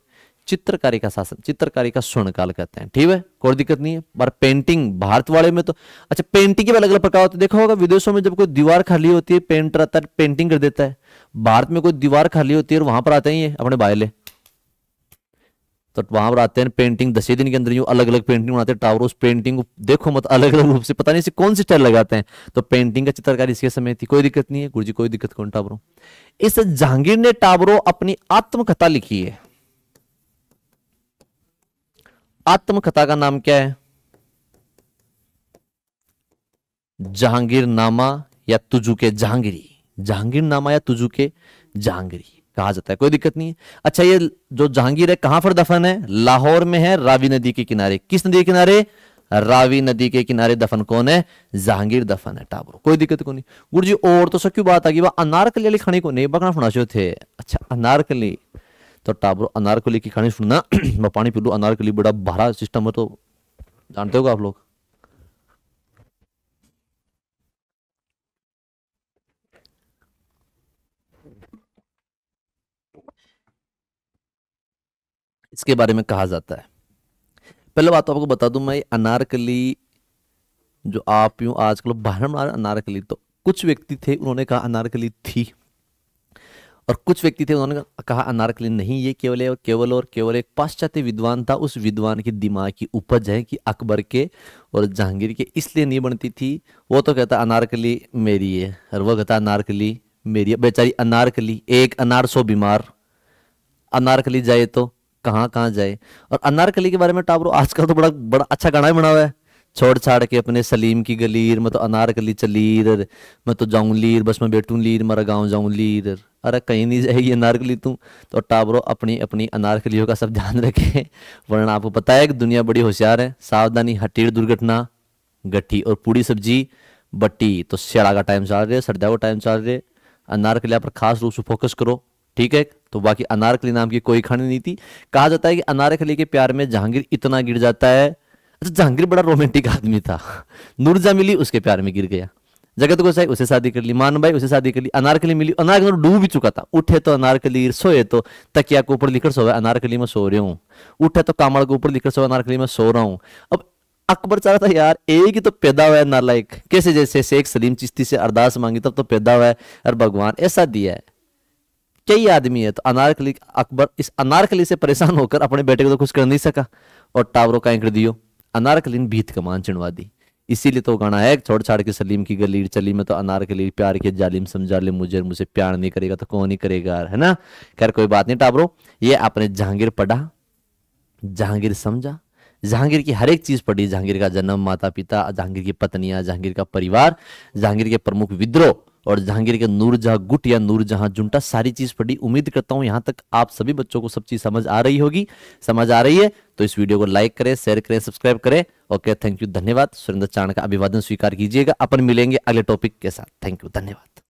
चित्रकारी का शासन, चित्रकारी का स्वर्ण काल कहते हैं। ठीक है, कोई दिक्कत नहीं है। पर पेंटिंग भारत वाले में तो अच्छा, पेंटिंग के अलग अलग प्रकार होते हैं। देखा होगा विदेशों में जब कोई दीवार खाली होती है, पेंटर आता है पेंटिंग कर देता है। भारत में कोई दीवार खाली होती है और वहां पर आते हैं ये अपने बायले, तो वहां पर आते हैं पेंटिंग 10 दिन के अंदर यूं अलग अलग पेंटिंग बनाते हैं। टावर उस पेंटिंग को देखो मत, अलग अलग रूप से, पता नहीं कौन सी स्टाइल लगाते हैं। तो पेंटिंग का चित्रकारी इसके समय थी। कोई दिक्कत नहीं है गुरु जी, कोई दिक्कत कौन टावरों। इस जहांगीर ने टावरों अपनी आत्मकथा लिखी है। आत्मकथा का नाम क्या है? जहांगीरनामा या तुजुके जहांगीरी। जहांगीरनामा या तुजुके जहांगीरी कहा जाता है। कोई दिक्कत नहीं है। अच्छा, ये जो जहांगीर है कहां पर दफन है? लाहौर में है, रावी नदी के किनारे। किस नदी के किनारे? रावी नदी के किनारे दफन कौन है? जहांगीर दफन है टाबरो। कोई दिक्कत को नहीं गुरु जी। और तो क्यों बात आ गई? वह अनारकली वाली खाने को नहीं बकना फुनाशो थे। अच्छा, अनारकली तो टाबरो अनारकली की कहानी सुनना। मैं पानी पी लू। अनारकली बड़ा भारा सिस्टम है, तो जानते हो आप लोग। इसके बारे में कहा जाता है। पहले बात तो आपको बता दूं मैं, अनारकली जो आप यूं आजकल बाहर में अनारकली, तो कुछ व्यक्ति थे उन्होंने कहा अनारकली थी, और कुछ व्यक्ति थे उन्होंने कहा अनारकली नहीं, ये केवल एक पाश्चात्य विद्वान था, उस विद्वान की दिमाग की उपज है कि अकबर के और जहांगीर के इसलिए नहीं बनती थी। वो तो कहता अनारकली मेरी है, और वो कहता अनारकली मेरी है। बेचारी अनारकली, एक अनार 100 बीमार। अनारकली जाए तो कहाँ कहाँ जाए। और अनारकली के बारे में टाबरो आजकल तो बड़ा बड़ा अच्छा गाना भी बना हुआ है। छोड़ छाड़ के अपने सलीम की गलीर, मैं तो अनारकली चलीर, मैं तो जाऊं लीर, बस मैं बैठूं लीर, मेरा गाँव जाऊं लीर। अरे कहीं नहीं जाएगी अनारकली तू। तो टाबरो अपनी अपनी अनारकलियों का सब ध्यान रखें, वरना आपको पता है कि दुनिया बड़ी होशियार है। सावधानी, हटीर दुर्घटना, गट्ठी और पूड़ी सब्जी बट्टी। तो सियाड़ा का टाइम चल रहा है, सर्दियों का टाइम चल रहा है, अनारकलिया पर खास रूप से फोकस करो। ठीक है, तो बाकी अनारकली नाम की कोई खानी नहीं थी। कहा जाता है कि अनारकली के प्यार में जहांगीर इतना गिर जाता है। अच्छा, जहांगीर बड़ा रोमांटिक आदमी था। नूरजहां मिली, उसके प्यार में गिर गया। जगत गोसाई, उसे शादी कर ली। मान भाई, उसे शादी कर ली। अनारकली मिली, अनारकली डूब भी चुका था। उठे तो अनारकली, सोए तो तकिया के ऊपर लिखकर सोए अनारकली में सो रही हूँ। उठे तो कामड़ के ऊपर लिखकर सोए अनारकली में सो रहा हूँ। अब अकबर चाह रहा था यार, एक ही तो पैदा हुआ है नालायक, कैसे जैसे शेख सलीम चिश्ती से अरदास मांगी तब तो पैदा हुआ है, और भगवान ऐसा दिया है। कई आदमी है। तो अनारकली, अकबर इस अनारकली से परेशान होकर अपने बेटे को तो खुश कर नहीं सका, और टावरों का कर दियो। अनारकली ने भीत कमान चिनवा दी। इसीलिए तो गाना है, छोड़ छाड़ के सलीम की गलीर चली, मैं तो अनारकली प्यार के जालिम समझा ले मुझे, मुझे प्यार नहीं करेगा तो कौन ही करेगा, है ना। खैर कोई बात नहीं टाबरो, ये आपने जहांगीर पढ़ा, जहांगीर समझा, जहांगीर की हर एक चीज पढ़ी। जहांगीर का जन्म, माता पिता, जहांगीर की पत्नियां, जहांगीर का परिवार, जहांगीर के प्रमुख विद्रोह, और जहांगीर के नूरजहां गुट या नूरजहां जुंटा, सारी चीज पढ़ी। उम्मीद करता हूं यहां तक आप सभी बच्चों को सब चीज समझ आ रही होगी। समझ आ रही है तो इस वीडियो को लाइक करें, शेयर करें, सब्सक्राइब करें। ओके, थैंक यू, धन्यवाद। सुरेंद्र चाण का अभिवादन स्वीकार कीजिएगा। अपन मिलेंगे अगले टॉपिक के साथ। थैंक यू, धन्यवाद।